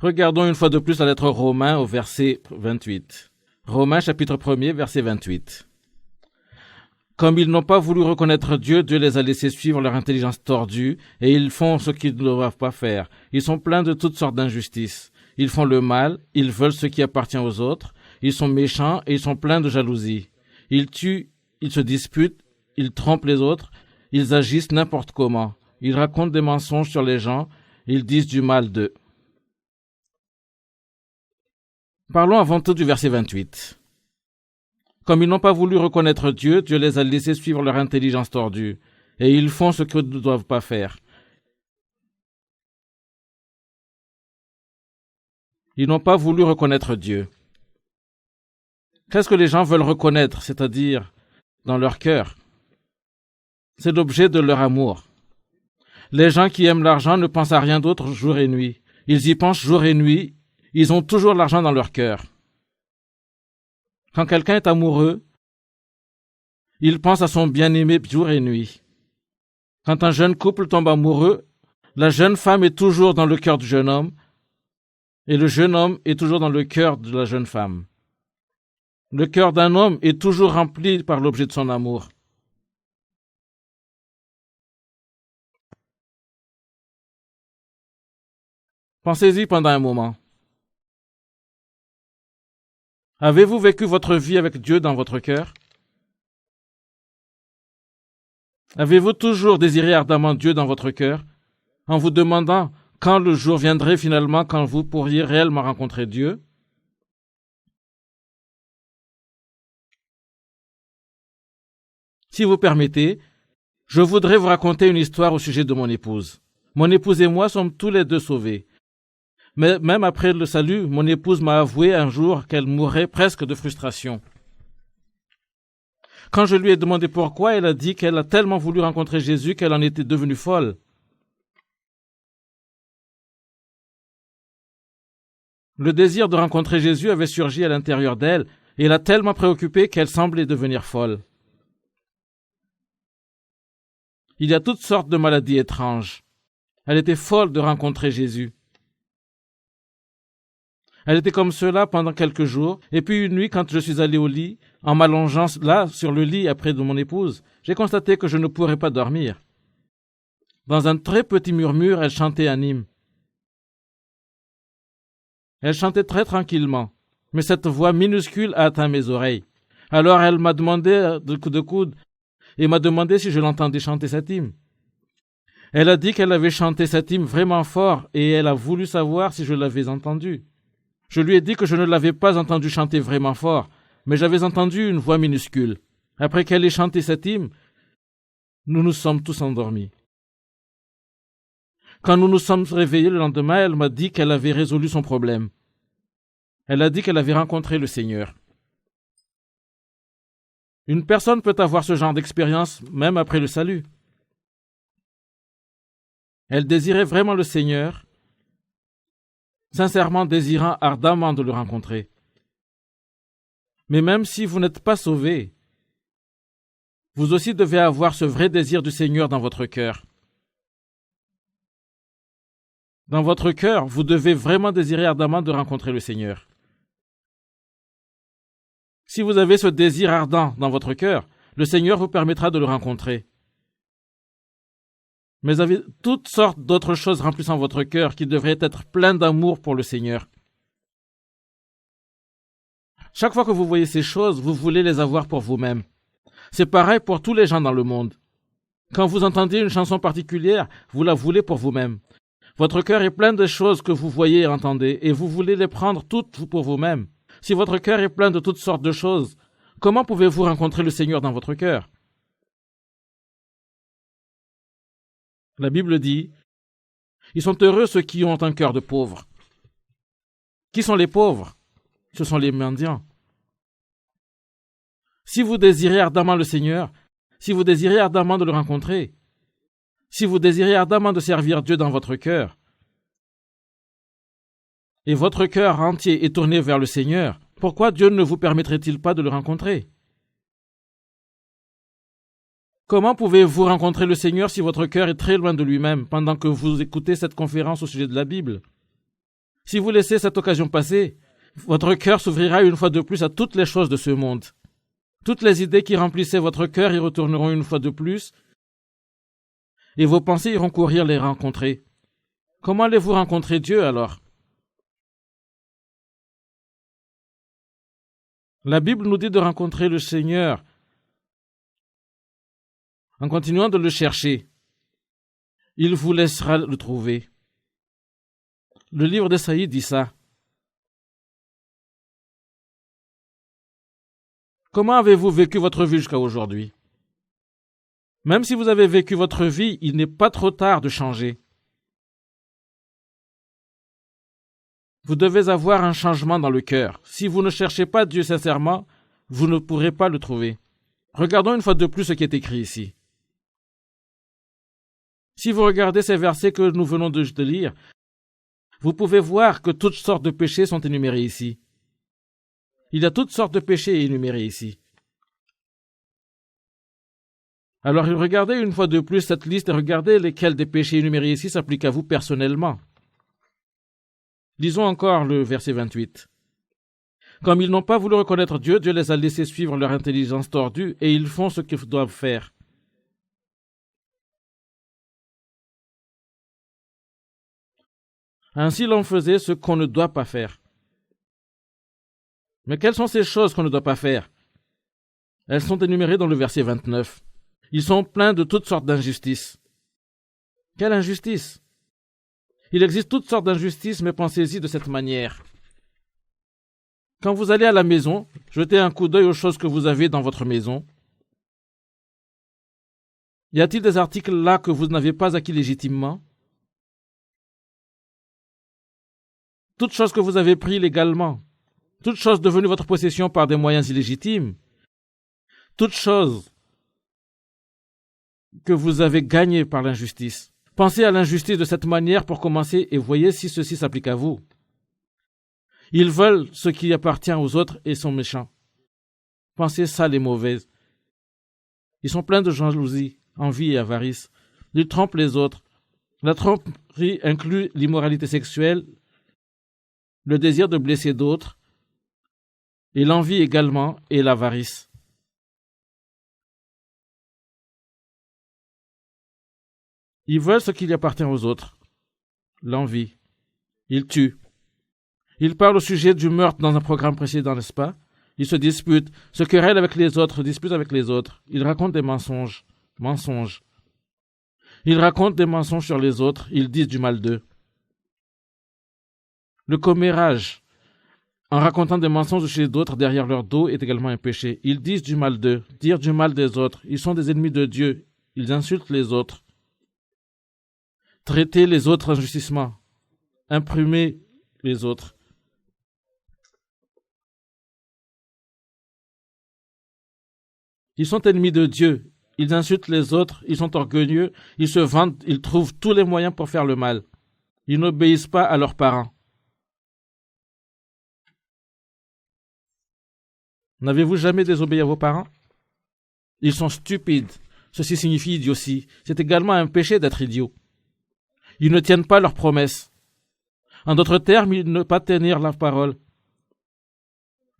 Regardons une fois de plus la lettre aux Romains au verset 28. Romains chapitre 1er, verset 28. Comme ils n'ont pas voulu reconnaître Dieu, Dieu les a laissés suivre leur intelligence tordue, et ils font ce qu'ils ne doivent pas faire. Ils sont pleins de toutes sortes d'injustices. Ils font le mal, ils veulent ce qui appartient aux autres, ils sont méchants et ils sont pleins de jalousie. Ils tuent, ils se disputent, ils trompent les autres, ils agissent n'importe comment. Ils racontent des mensonges sur les gens, ils disent du mal d'eux. Parlons avant tout du verset 28. Comme ils n'ont pas voulu reconnaître Dieu, Dieu les a laissés suivre leur intelligence tordue, et ils font ce qu'ils ne doivent pas faire. Ils n'ont pas voulu reconnaître Dieu. Qu'est-ce que les gens veulent reconnaître, c'est-à-dire dans leur cœur? C'est l'objet de leur amour. Les gens qui aiment l'argent ne pensent à rien d'autre jour et nuit. Ils y pensent jour et nuit. Ils ont toujours l'argent dans leur cœur. Quand quelqu'un est amoureux, il pense à son bien-aimé jour et nuit. Quand un jeune couple tombe amoureux, la jeune femme est toujours dans le cœur du jeune homme et le jeune homme est toujours dans le cœur de la jeune femme. Le cœur d'un homme est toujours rempli par l'objet de son amour. Pensez-y pendant un moment. Avez-vous vécu votre vie avec Dieu dans votre cœur? Avez-vous toujours désiré ardemment Dieu dans votre cœur, en vous demandant quand le jour viendrait finalement quand vous pourriez réellement rencontrer Dieu? Si vous permettez, je voudrais vous raconter une histoire au sujet de mon épouse. Mon épouse et moi sommes tous les deux sauvés. Mais même après le salut, mon épouse m'a avoué un jour qu'elle mourrait presque de frustration. Quand je lui ai demandé pourquoi, elle a dit qu'elle a tellement voulu rencontrer Jésus qu'elle en était devenue folle. Le désir de rencontrer Jésus avait surgi à l'intérieur d'elle et l'a tellement préoccupée qu'elle semblait devenir folle. Il y a toutes sortes de maladies étranges. Elle était folle de rencontrer Jésus. Elle était comme cela pendant quelques jours, et puis une nuit, quand je suis allé au lit, en m'allongeant là, sur le lit après de mon épouse, j'ai constaté que je ne pourrais pas dormir. Dans un très petit murmure, elle chantait un hymne. Elle chantait très tranquillement, mais cette voix minuscule a atteint mes oreilles. Alors elle m'a demandé de coude et m'a demandé si je l'entendais chanter cet hymne. Elle a dit qu'elle avait chanté cet hymne vraiment fort et elle a voulu savoir si je l'avais entendu. Je lui ai dit que je ne l'avais pas entendu chanter vraiment fort, mais j'avais entendu une voix minuscule. Après qu'elle ait chanté cet hymne, nous nous sommes tous endormis. Quand nous nous sommes réveillés le lendemain, elle m'a dit qu'elle avait résolu son problème. Elle a dit qu'elle avait rencontré le Seigneur. Une personne peut avoir ce genre d'expérience même après le salut. Elle désirait vraiment le Seigneur, sincèrement désirant ardemment de le rencontrer. Mais même si vous n'êtes pas sauvé, vous aussi devez avoir ce vrai désir du Seigneur dans votre cœur. Dans votre cœur, vous devez vraiment désirer ardemment de rencontrer le Seigneur. Si vous avez ce désir ardent dans votre cœur, le Seigneur vous permettra de le rencontrer. Mais vous avez toutes sortes d'autres choses remplissant votre cœur qui devraient être pleines d'amour pour le Seigneur. Chaque fois que vous voyez ces choses, vous voulez les avoir pour vous-même. C'est pareil pour tous les gens dans le monde. Quand vous entendez une chanson particulière, vous la voulez pour vous-même. Votre cœur est plein de choses que vous voyez et entendez, et vous voulez les prendre toutes pour vous-même. Si votre cœur est plein de toutes sortes de choses, comment pouvez-vous rencontrer le Seigneur dans votre cœur? La Bible dit, « Ils sont heureux ceux qui ont un cœur de pauvre. » Qui sont les pauvres? Ce sont les mendiants. Si vous désirez ardemment le Seigneur, si vous désirez ardemment de le rencontrer, si vous désirez ardemment de servir Dieu dans votre cœur, et votre cœur entier est tourné vers le Seigneur, pourquoi Dieu ne vous permettrait-il pas de le rencontrer? Comment pouvez-vous rencontrer le Seigneur si votre cœur est très loin de lui-même pendant que vous écoutez cette conférence au sujet de la Bible? Si vous laissez cette occasion passer, votre cœur s'ouvrira une fois de plus à toutes les choses de ce monde. Toutes les idées qui remplissaient votre cœur y retourneront une fois de plus, et vos pensées iront courir les rencontrer. Comment allez-vous rencontrer Dieu alors? La Bible nous dit de rencontrer le Seigneur en continuant de le chercher. Il vous laissera le trouver. Le livre d'Ésaïe dit ça. Comment avez-vous vécu votre vie jusqu'à aujourd'hui? Même si vous avez vécu votre vie, il n'est pas trop tard de changer. Vous devez avoir un changement dans le cœur. Si vous ne cherchez pas Dieu sincèrement, vous ne pourrez pas le trouver. Regardons une fois de plus ce qui est écrit ici. Si vous regardez ces versets que nous venons de lire, vous pouvez voir que toutes sortes de péchés sont énumérés ici. Il y a toutes sortes de péchés énumérés ici. Alors regardez une fois de plus cette liste et regardez lesquels des péchés énumérés ici s'appliquent à vous personnellement. Lisons encore le verset 28. Comme ils n'ont pas voulu reconnaître Dieu, Dieu les a laissés suivre leur intelligence tordue et ils font ce qu'ils doivent faire. Ainsi l'on faisait ce qu'on ne doit pas faire. Mais quelles sont ces choses qu'on ne doit pas faire? Elles sont énumérées dans le verset 29. Ils sont pleins de toutes sortes d'injustices. Quelle injustice? Il existe toutes sortes d'injustices, mais pensez-y de cette manière. Quand vous allez à la maison, jetez un coup d'œil aux choses que vous avez dans votre maison. Y a-t-il des articles là que vous n'avez pas acquis légitimement? Toutes choses que vous avez prises légalement. Toutes choses devenues votre possession par des moyens illégitimes. Toutes choses que vous avez gagnées par l'injustice. Pensez à l'injustice de cette manière pour commencer et voyez si ceci s'applique à vous. Ils veulent ce qui appartient aux autres et sont méchants. Pensez ça les mauvaises. Ils sont pleins de jalousie, envie et avarice. Ils trompent les autres. La tromperie inclut l'immoralité sexuelle, le désir de blesser d'autres, et l'envie également et l'avarice. Ils veulent ce qui lui appartient aux autres. L'envie. Ils tuent. Ils parlent au sujet du meurtre dans un programme précédent, n'est-ce pas? Ils se disputent, se querellent avec les autres, disputent avec les autres. Ils racontent des mensonges. Mensonges. Ils racontent des mensonges sur les autres. Ils disent du mal d'eux. Le commérage, en racontant des mensonges chez d'autres derrière leur dos, est également un péché. Ils disent du mal d'eux, dire du mal des autres. Ils sont des ennemis de Dieu. Ils insultent les autres. Traiter les autres injustement. Imprimer les autres. Ils sont ennemis de Dieu. Ils insultent les autres. Ils sont orgueilleux. Ils se vantent. Ils trouvent tous les moyens pour faire le mal. Ils n'obéissent pas à leurs parents. N'avez-vous jamais désobéi à vos parents? Ils sont stupides. Ceci signifie idiotie. C'est également un péché d'être idiot. Ils ne tiennent pas leurs promesses. En d'autres termes, ils ne pas tenir la parole.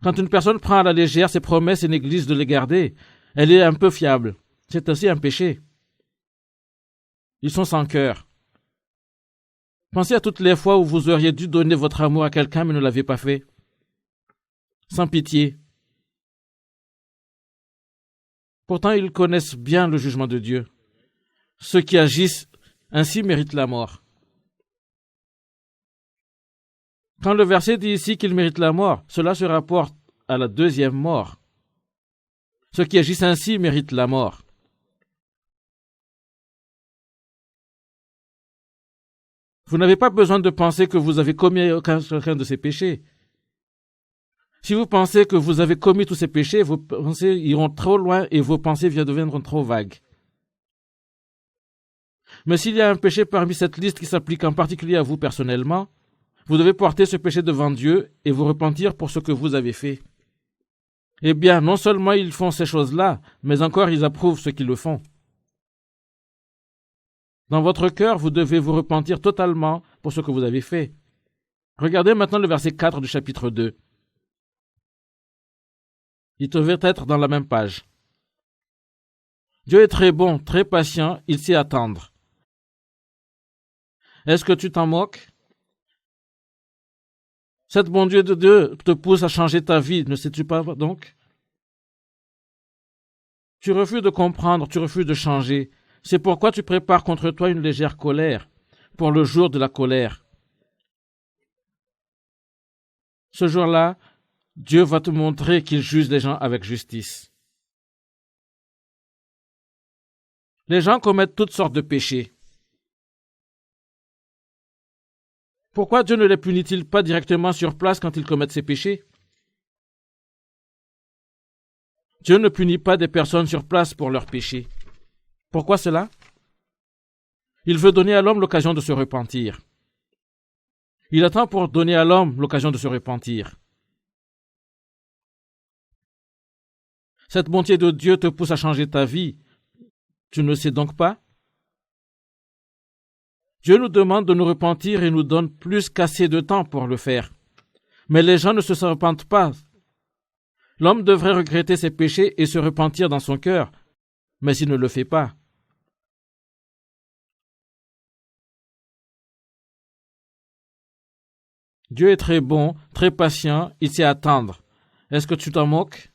Quand une personne prend à la légère ses promesses et néglige de les garder, elle est un peu fiable. C'est aussi un péché. Ils sont sans cœur. Pensez à toutes les fois où vous auriez dû donner votre amour à quelqu'un mais ne l'avez pas fait. Sans pitié. Pourtant, ils connaissent bien le jugement de Dieu. Ceux qui agissent ainsi méritent la mort. Quand le verset dit ici qu'ils méritent la mort, cela se rapporte à la deuxième mort. Ceux qui agissent ainsi méritent la mort. Vous n'avez pas besoin de penser que vous avez commis aucun de ces péchés. Si vous pensez que vous avez commis tous ces péchés, vos pensées iront trop loin et vos pensées deviendront trop vagues. Mais s'il y a un péché parmi cette liste qui s'applique en particulier à vous personnellement, vous devez porter ce péché devant Dieu et vous repentir pour ce que vous avez fait. Eh bien, non seulement ils font ces choses-là, mais encore ils approuvent ceux qui le font. Dans votre cœur, vous devez vous repentir totalement pour ce que vous avez fait. Regardez maintenant le verset 4 du chapitre 2. Il devait être dans la même page. Dieu est très bon, très patient, il sait attendre. Est-ce que tu t'en moques? Cette bon Dieu de Dieu te pousse à changer ta vie, ne sais-tu pas donc? Tu refuses de comprendre, tu refuses de changer. C'est pourquoi tu prépares contre toi une légère colère, pour le jour de la colère. Ce jour-là, Dieu va te montrer qu'il juge les gens avec justice. Les gens commettent toutes sortes de péchés. Pourquoi Dieu ne les punit-il pas directement sur place quand ils commettent ces péchés? Dieu ne punit pas des personnes sur place pour leurs péchés. Pourquoi cela? Il veut donner à l'homme l'occasion de se repentir. Il attend pour donner à l'homme l'occasion de se repentir. Cette bonté de Dieu te pousse à changer ta vie. Tu ne le sais donc pas? Dieu nous demande de nous repentir et nous donne plus qu'assez de temps pour le faire. Mais les gens ne se repentent pas. L'homme devrait regretter ses péchés et se repentir dans son cœur, mais il ne le fait pas. Dieu est très bon, très patient, il sait attendre. Est-ce que tu t'en moques?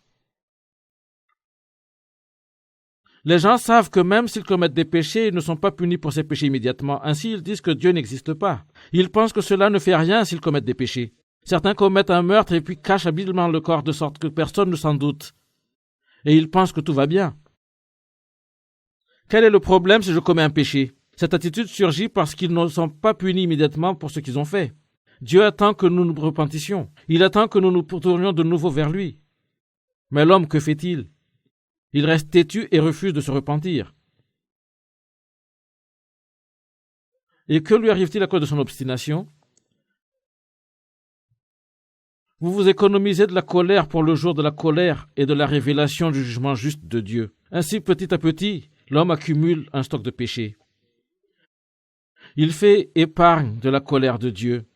Les gens savent que même s'ils commettent des péchés, ils ne sont pas punis pour ces péchés immédiatement. Ainsi, ils disent que Dieu n'existe pas. Ils pensent que cela ne fait rien s'ils commettent des péchés. Certains commettent un meurtre et puis cachent habilement le corps de sorte que personne ne s'en doute. Et ils pensent que tout va bien. Quel est le problème si je commets un péché? Cette attitude surgit parce qu'ils ne sont pas punis immédiatement pour ce qu'ils ont fait. Dieu attend que nous nous repentissions. Il attend que nous nous tournions de nouveau vers lui. Mais l'homme, que fait-il? Il reste têtu et refuse de se repentir. Et que lui arrive-t-il à cause de son obstination? Vous vous économisez de la colère pour le jour de la colère et de la révélation du jugement juste de Dieu. Ainsi, petit à petit, l'homme accumule un stock de péchés. Il fait épargne de la colère de Dieu.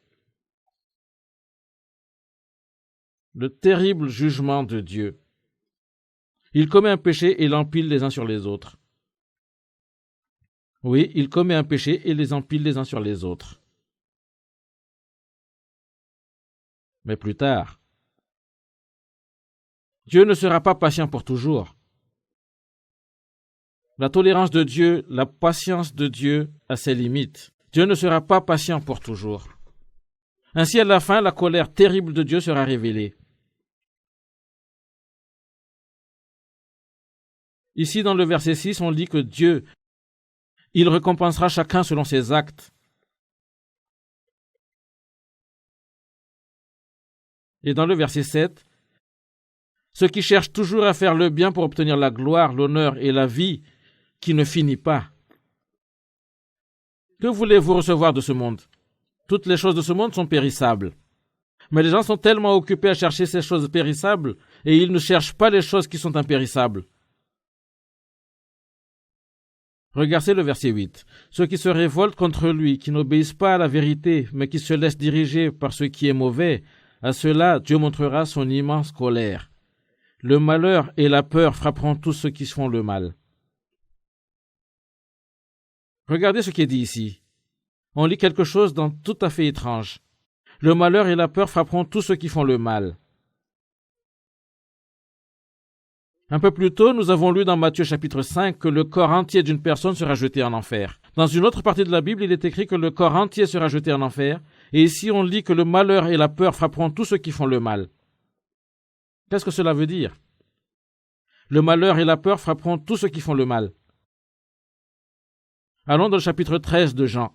Le terrible jugement de Dieu. Il commet un péché et l'empile les uns sur les autres. Oui, il commet un péché et les empile les uns sur les autres. Mais plus tard, Dieu ne sera pas patient pour toujours. La tolérance de Dieu, la patience de Dieu a ses limites. Dieu ne sera pas patient pour toujours. Ainsi, à la fin, la colère terrible de Dieu sera révélée. Ici, dans le verset 6, on lit que Dieu, il récompensera chacun selon ses actes. Et dans le verset 7, ceux qui cherchent toujours à faire le bien pour obtenir la gloire, l'honneur et la vie qui ne finit pas. Que voulez-vous recevoir de ce monde? Toutes les choses de ce monde sont périssables. Mais les gens sont tellement occupés à chercher ces choses périssables et ils ne cherchent pas les choses qui sont impérissables. Regardez le verset 8. Ceux qui se révoltent contre lui, qui n'obéissent pas à la vérité, mais qui se laissent diriger par ce qui est mauvais, à ceux-là, Dieu montrera son immense colère. Le malheur et la peur frapperont tous ceux qui font le mal. Regardez ce qui est dit ici. On lit quelque chose de tout à fait étrange. Le malheur et la peur frapperont tous ceux qui font le mal. Un peu plus tôt, nous avons lu dans Matthieu chapitre 5 que le corps entier d'une personne sera jeté en enfer. Dans une autre partie de la Bible, il est écrit que le corps entier sera jeté en enfer. Et ici, on lit que le malheur et la peur frapperont tous ceux qui font le mal. Qu'est-ce que cela veut dire? Le malheur et la peur frapperont tous ceux qui font le mal. Allons dans le chapitre 13 de Jean.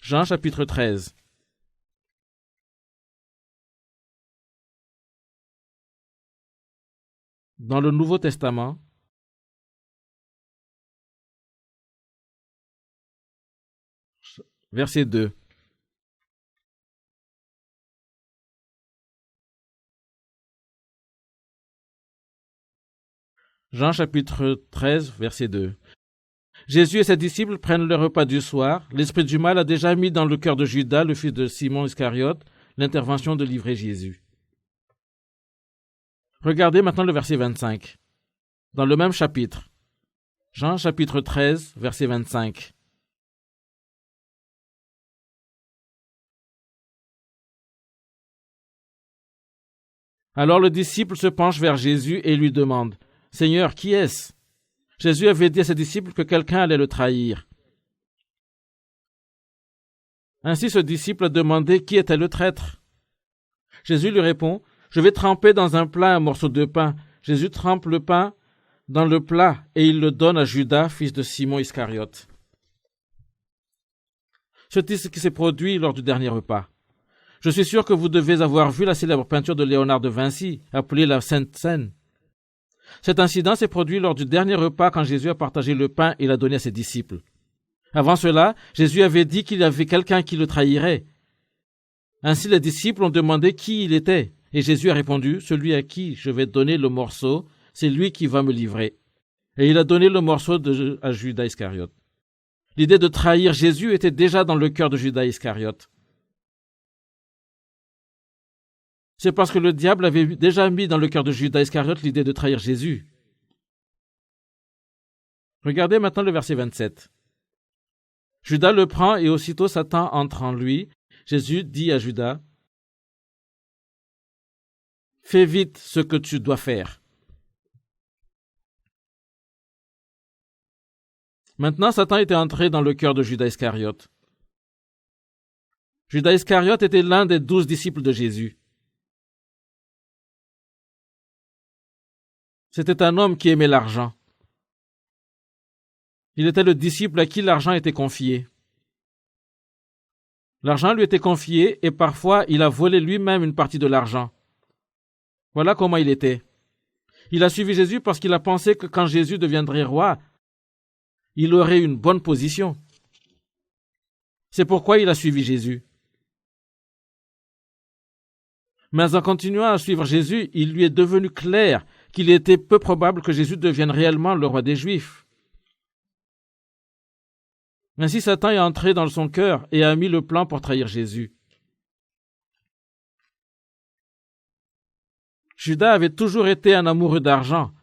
Jean chapitre 13. Dans le Nouveau Testament, verset 2. Jean chapitre 13, verset 2. Jésus et ses disciples prennent le repas du soir. L'esprit du mal a déjà mis dans le cœur de Judas, le fils de Simon Iscariote, l'intervention de livrer Jésus. Regardez maintenant le verset 25. Dans le même chapitre. Jean chapitre 13, verset 25. Alors le disciple se penche vers Jésus et lui demande « Seigneur, qui est-ce » Jésus avait dit à ses disciples que quelqu'un allait le trahir. Ainsi ce disciple a demandé qui était le traître. Jésus lui répond « Je vais tremper dans un plat un morceau de pain. » Jésus trempe le pain dans le plat et il le donne à Judas, fils de Simon Iscariote. C'est ce qui s'est produit lors du dernier repas. Je suis sûr que vous devez avoir vu la célèbre peinture de Léonard de Vinci, appelée la Sainte Seine. Cet incident s'est produit lors du dernier repas quand Jésus a partagé le pain et l'a donné à ses disciples. Avant cela, Jésus avait dit qu'il y avait quelqu'un qui le trahirait. Ainsi les disciples ont demandé qui il était, et Jésus a répondu « Celui à qui je vais donner le morceau, c'est lui qui va me livrer. » Et il a donné le morceau à Judas Iscariote. L'idée de trahir Jésus était déjà dans le cœur de Judas Iscariote. C'est parce que le diable avait déjà mis dans le cœur de Judas Iscariote l'idée de trahir Jésus. Regardez maintenant le verset 27. Judas le prend et aussitôt Satan entre en lui. Jésus dit à Judas « Fais vite ce que tu dois faire. » Maintenant, Satan était entré dans le cœur de Judas Iscariote. Judas Iscariote était l'un des 12 disciples de Jésus. C'était un homme qui aimait l'argent. Il était le disciple à qui l'argent était confié. L'argent lui était confié et parfois il a volé lui-même une partie de l'argent. Voilà comment il était. Il a suivi Jésus parce qu'il a pensé que quand Jésus deviendrait roi, il aurait une bonne position. C'est pourquoi il a suivi Jésus. Mais en continuant à suivre Jésus, il lui est devenu clair qu'il était peu probable que Jésus devienne réellement le roi des Juifs. Ainsi Satan est entré dans son cœur et a mis le plan pour trahir Jésus. Judas avait toujours été un amoureux d'argent.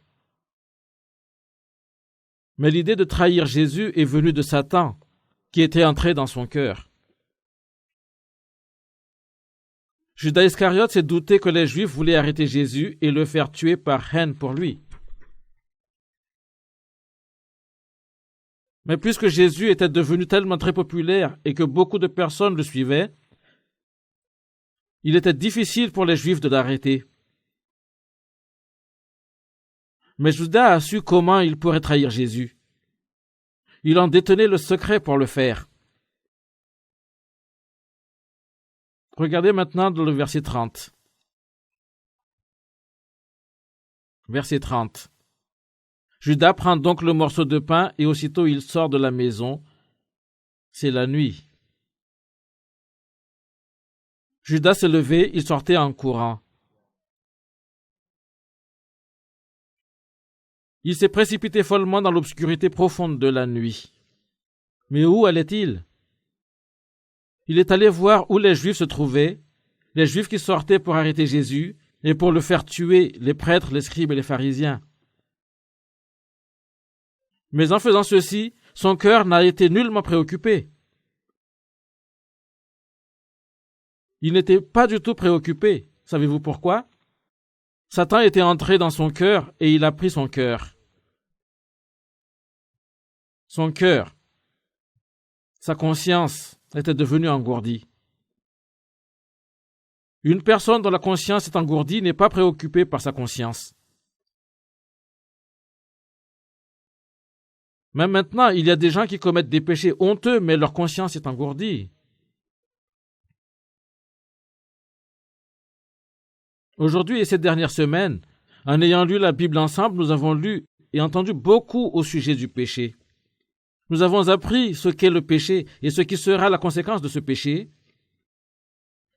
Mais l'idée de trahir Jésus est venue de Satan, qui était entré dans son cœur. Judas Iscariote s'est douté que les Juifs voulaient arrêter Jésus et le faire tuer par haine pour lui. Mais puisque Jésus était devenu tellement très populaire et que beaucoup de personnes le suivaient, il était difficile pour les Juifs de l'arrêter. Mais Judas a su comment il pourrait trahir Jésus. Il en détenait le secret pour le faire. Regardez maintenant dans le verset 30. Verset 30. Judas prend donc le morceau de pain et aussitôt il sort de la maison. C'est la nuit. Judas s'est levé, il sortait en courant. Il s'est précipité follement dans l'obscurité profonde de la nuit. Mais où allait-il? Il est allé voir où les Juifs se trouvaient, les Juifs qui sortaient pour arrêter Jésus et pour le faire tuer, les prêtres, les scribes et les pharisiens. Mais en faisant ceci, son cœur n'a été nullement préoccupé. Il n'était pas du tout préoccupé. Savez-vous pourquoi? Satan était entré dans son cœur et il a pris son cœur. Son cœur, sa conscience était devenue engourdie. Une personne dont la conscience est engourdie n'est pas préoccupée par sa conscience. Même maintenant, il y a des gens qui commettent des péchés honteux, mais leur conscience est engourdie. Aujourd'hui et ces dernières semaines, en ayant lu la Bible ensemble, nous avons lu et entendu beaucoup au sujet du péché. Nous avons appris ce qu'est le péché et ce qui sera la conséquence de ce péché.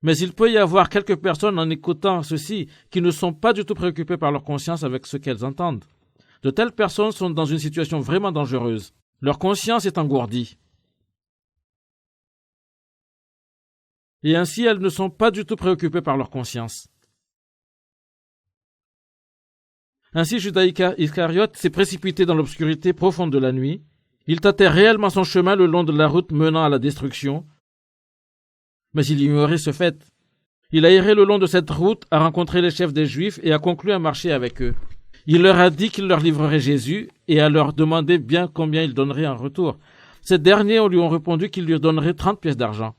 Mais il peut y avoir quelques personnes en écoutant ceci qui ne sont pas du tout préoccupées par leur conscience avec ce qu'elles entendent. De telles personnes sont dans une situation vraiment dangereuse. Leur conscience est engourdie. Et ainsi, elles ne sont pas du tout préoccupées par leur conscience. Ainsi, Judas Iscariote s'est précipité dans l'obscurité profonde de la nuit. Il tâtait réellement son chemin le long de la route menant à la destruction, mais il ignorait ce fait. Il a erré le long de cette route, a rencontré les chefs des Juifs et a conclu un marché avec eux. Il leur a dit qu'il leur livrerait Jésus et a leur demandé bien combien ils donneraient en retour. Ces derniers lui ont répondu qu'ils lui donneraient 30 pièces d'argent.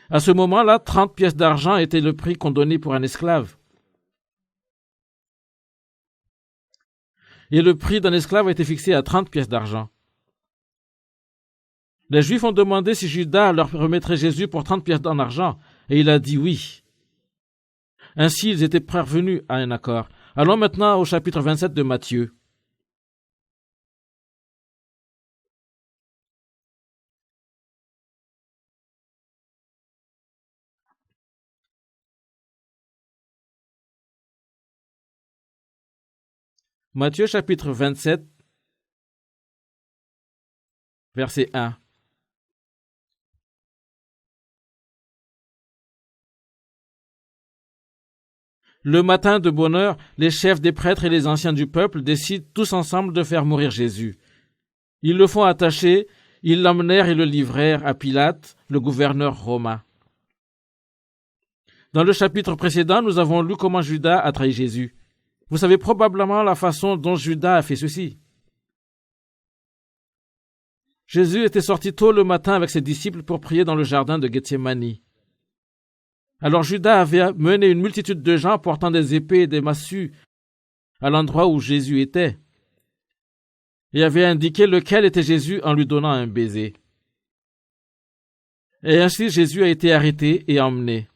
À ce moment-là, 30 pièces d'argent était le prix qu'on donnait pour un esclave. Et le prix d'un esclave a été fixé à 30 pièces d'argent. Les Juifs ont demandé si Judas leur remettrait Jésus pour 30 pièces en argent, et il a dit oui. Ainsi, ils étaient parvenus à un accord. Allons maintenant au chapitre 27 de Matthieu. Matthieu chapitre 27, verset 1. Le matin de bonne heure, les chefs des prêtres et les anciens du peuple décident tous ensemble de faire mourir Jésus. Ils le font attacher, ils l'emmenèrent et le livrèrent à Pilate, le gouverneur romain. Dans le chapitre précédent, nous avons lu comment Judas a trahi Jésus. Vous savez probablement la façon dont Judas a fait ceci. Jésus était sorti tôt le matin avec ses disciples pour prier dans le jardin de Gethsémani. Alors Judas avait mené une multitude de gens portant des épées et des massues à l'endroit où Jésus était, et avait indiqué lequel était Jésus en lui donnant un baiser. Et ainsi Jésus a été arrêté et emmené.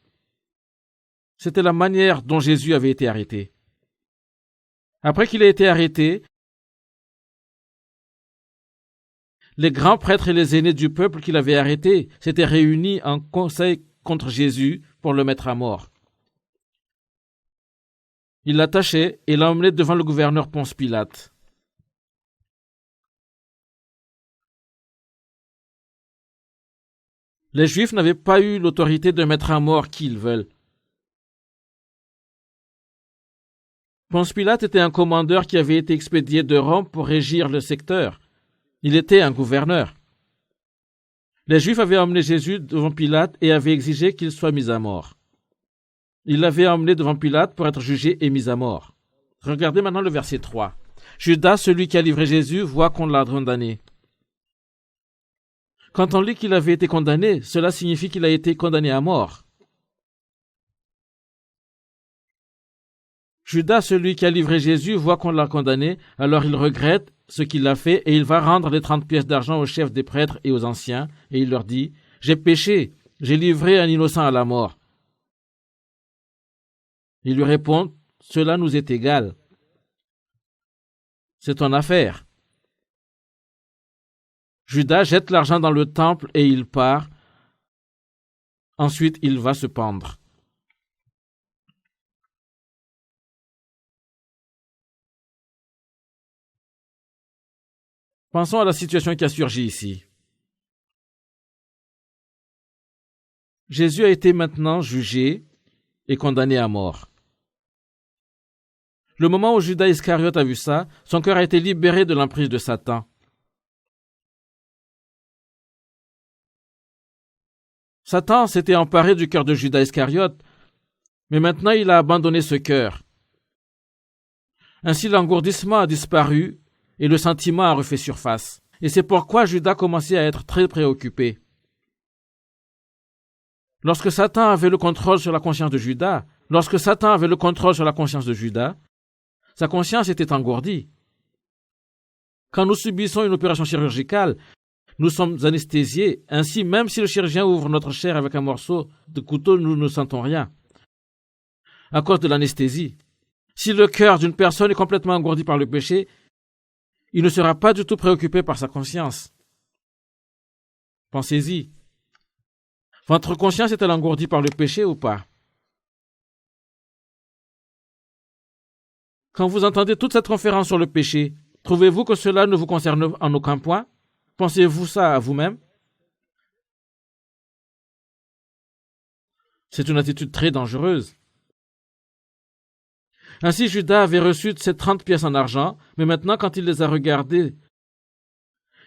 C'était la manière dont Jésus avait été arrêté. Après qu'il ait été arrêté, les grands prêtres et les aînés du peuple qui l'avaient arrêté s'étaient réunis en conseil contre Jésus pour le mettre à mort. Ils l'attachaient et l'emmenaient devant le gouverneur Ponce Pilate. Les Juifs n'avaient pas eu l'autorité de mettre à mort qui ils veulent. Ponce Pilate était un commandeur qui avait été expédié de Rome pour régir le secteur. Il était un gouverneur. Les Juifs avaient emmené Jésus devant Pilate et avaient exigé qu'il soit mis à mort. Ils l'avaient emmené devant Pilate pour être jugé et mis à mort. Regardez maintenant le verset 3. Judas, celui qui a livré Jésus, voit qu'on l'a condamné. Quand on lit qu'il avait été condamné, cela signifie qu'il a été condamné à mort. Judas, celui qui a livré Jésus, voit qu'on l'a condamné, alors il regrette ce qu'il a fait et il va rendre les 30 pièces d'argent aux chefs des prêtres et aux anciens, et il leur dit « J'ai péché, j'ai livré un innocent à la mort. » Ils lui répondent « Cela nous est égal. C'est ton affaire. » Judas jette l'argent dans le temple et il part. Ensuite, il va se pendre. Pensons à la situation qui a surgi ici. Jésus a été maintenant jugé et condamné à mort. Le moment où Judas Iscariote a vu ça, son cœur a été libéré de l'emprise de Satan. Satan s'était emparé du cœur de Judas Iscariote, mais maintenant il a abandonné ce cœur. Ainsi l'engourdissement a disparu et le sentiment a refait surface. Et c'est pourquoi Judas commençait à être très préoccupé. Lorsque Satan avait le contrôle sur la conscience de Judas, sa conscience était engourdie. Quand nous subissons une opération chirurgicale, nous sommes anesthésiés. Ainsi, même si le chirurgien ouvre notre chair avec un morceau de couteau, nous ne sentons rien à cause de l'anesthésie. Si le cœur d'une personne est complètement engourdi par le péché, il ne sera pas du tout préoccupé par sa conscience. Pensez-y. Votre conscience est-elle engourdie par le péché ou pas? Quand vous entendez toute cette conférence sur le péché, Trouvez-vous que cela ne vous concerne en aucun point? Pensez-vous ça à vous-même? C'est une attitude très dangereuse. Ainsi, Judas avait reçu ces 30 pièces en argent, mais maintenant, quand il les a regardées,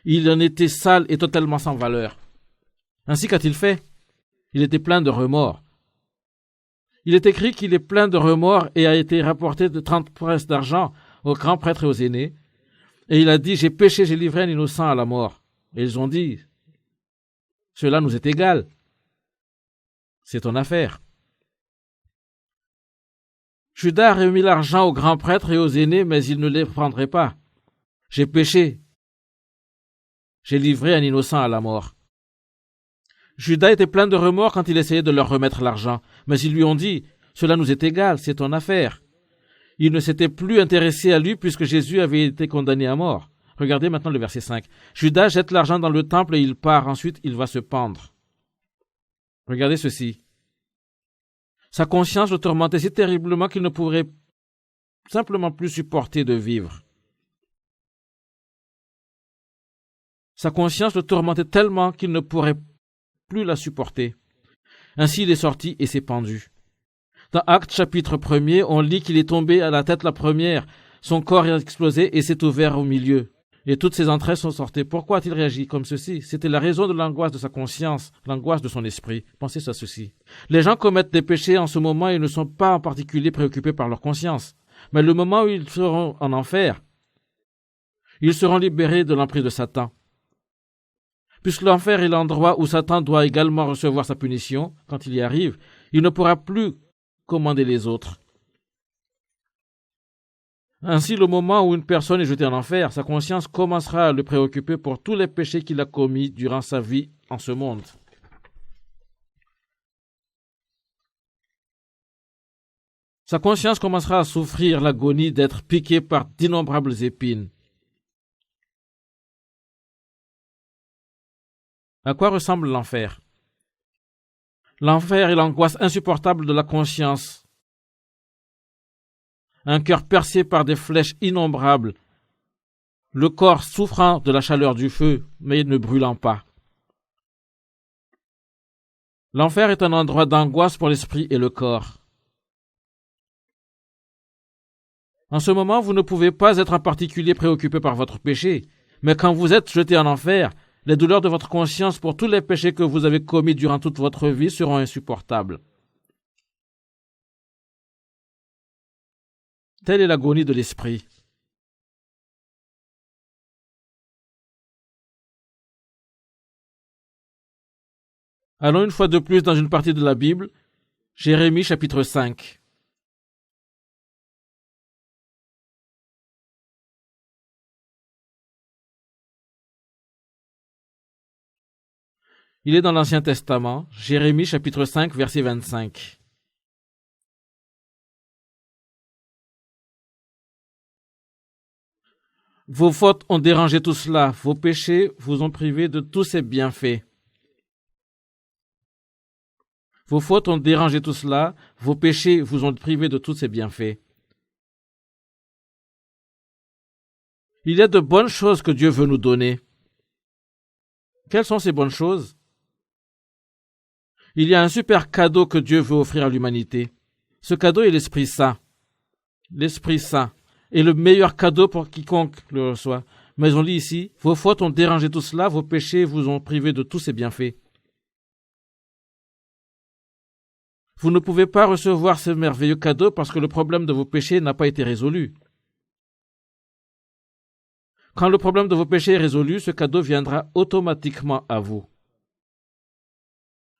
il en était sale et totalement sans valeur. Ainsi qu'a-t-il fait? Il était plein de remords. Il est écrit qu'il est plein de remords et a été rapporté de 30 pièces d'argent aux grands prêtres et aux aînés. Et il a dit, j'ai péché, j'ai livré un innocent à la mort. Et ils ont dit, cela nous est égal. C'est ton affaire. Judas a remis l'argent aux grands prêtres et aux aînés, mais ils ne les prendraient pas. J'ai péché. J'ai livré un innocent à la mort. Judas était plein de remords quand il essayait de leur remettre l'argent, mais ils lui ont dit, cela nous est égal, c'est ton affaire. Il ne s'était plus intéressé à lui puisque Jésus avait été condamné à mort. Regardez maintenant le verset 5. Judas jette l'argent dans le temple et il part, ensuite il va se pendre. Regardez ceci. Sa conscience le tourmentait si terriblement qu'il ne pourrait simplement plus supporter de vivre. Sa conscience le tourmentait tellement qu'il ne pourrait plus la supporter. Ainsi il est sorti et s'est pendu. Dans Actes chapitre 1er, on lit qu'il est tombé à la tête la première, son corps a explosé et s'est ouvert au milieu. Et toutes ses entrailles sont sorties. Pourquoi a-t-il réagi comme ceci? C'était la raison de l'angoisse de sa conscience, l'angoisse de son esprit. Pensez à ceci. Les gens commettent des péchés en ce moment et ne sont pas en particulier préoccupés par leur conscience. Mais le moment où ils seront en enfer, ils seront libérés de l'emprise de Satan. Puisque l'enfer est l'endroit où Satan doit également recevoir sa punition, quand il y arrive, il ne pourra plus commander les autres. Ainsi, le moment où une personne est jetée en enfer, sa conscience commencera à le préoccuper pour tous les péchés qu'il a commis durant sa vie en ce monde. Sa conscience commencera à souffrir l'agonie d'être piquée par d'innombrables épines. À quoi ressemble l'enfer? L'enfer est l'angoisse insupportable de la conscience. Un cœur percé par des flèches innombrables, le corps souffrant de la chaleur du feu, mais ne brûlant pas. L'enfer est un endroit d'angoisse pour l'esprit et le corps. En ce moment, vous ne pouvez pas être en particulier préoccupé par votre péché, mais quand vous êtes jeté en enfer, les douleurs de votre conscience pour tous les péchés que vous avez commis durant toute votre vie seront insupportables. Telle est l'agonie de l'esprit. Allons une fois de plus dans une partie de la Bible, Jérémie chapitre 5. Il est dans l'Ancien Testament, Jérémie chapitre 5, verset 25. Vos fautes ont dérangé tout cela, vos péchés vous ont privé de tous ces bienfaits. Vos fautes ont dérangé tout cela, vos péchés vous ont privé de tous ces bienfaits. Il y a de bonnes choses que Dieu veut nous donner. Quelles sont ces bonnes choses? Il y a un super cadeau que Dieu veut offrir à l'humanité. Ce cadeau est l'Esprit Saint. L'Esprit Saint est le meilleur cadeau pour quiconque le reçoit. Mais on lit ici, vos fautes ont dérangé tout cela, vos péchés vous ont privé de tous ces bienfaits. Vous ne pouvez pas recevoir ce merveilleux cadeau parce que le problème de vos péchés n'a pas été résolu. Quand le problème de vos péchés est résolu, ce cadeau viendra automatiquement à vous.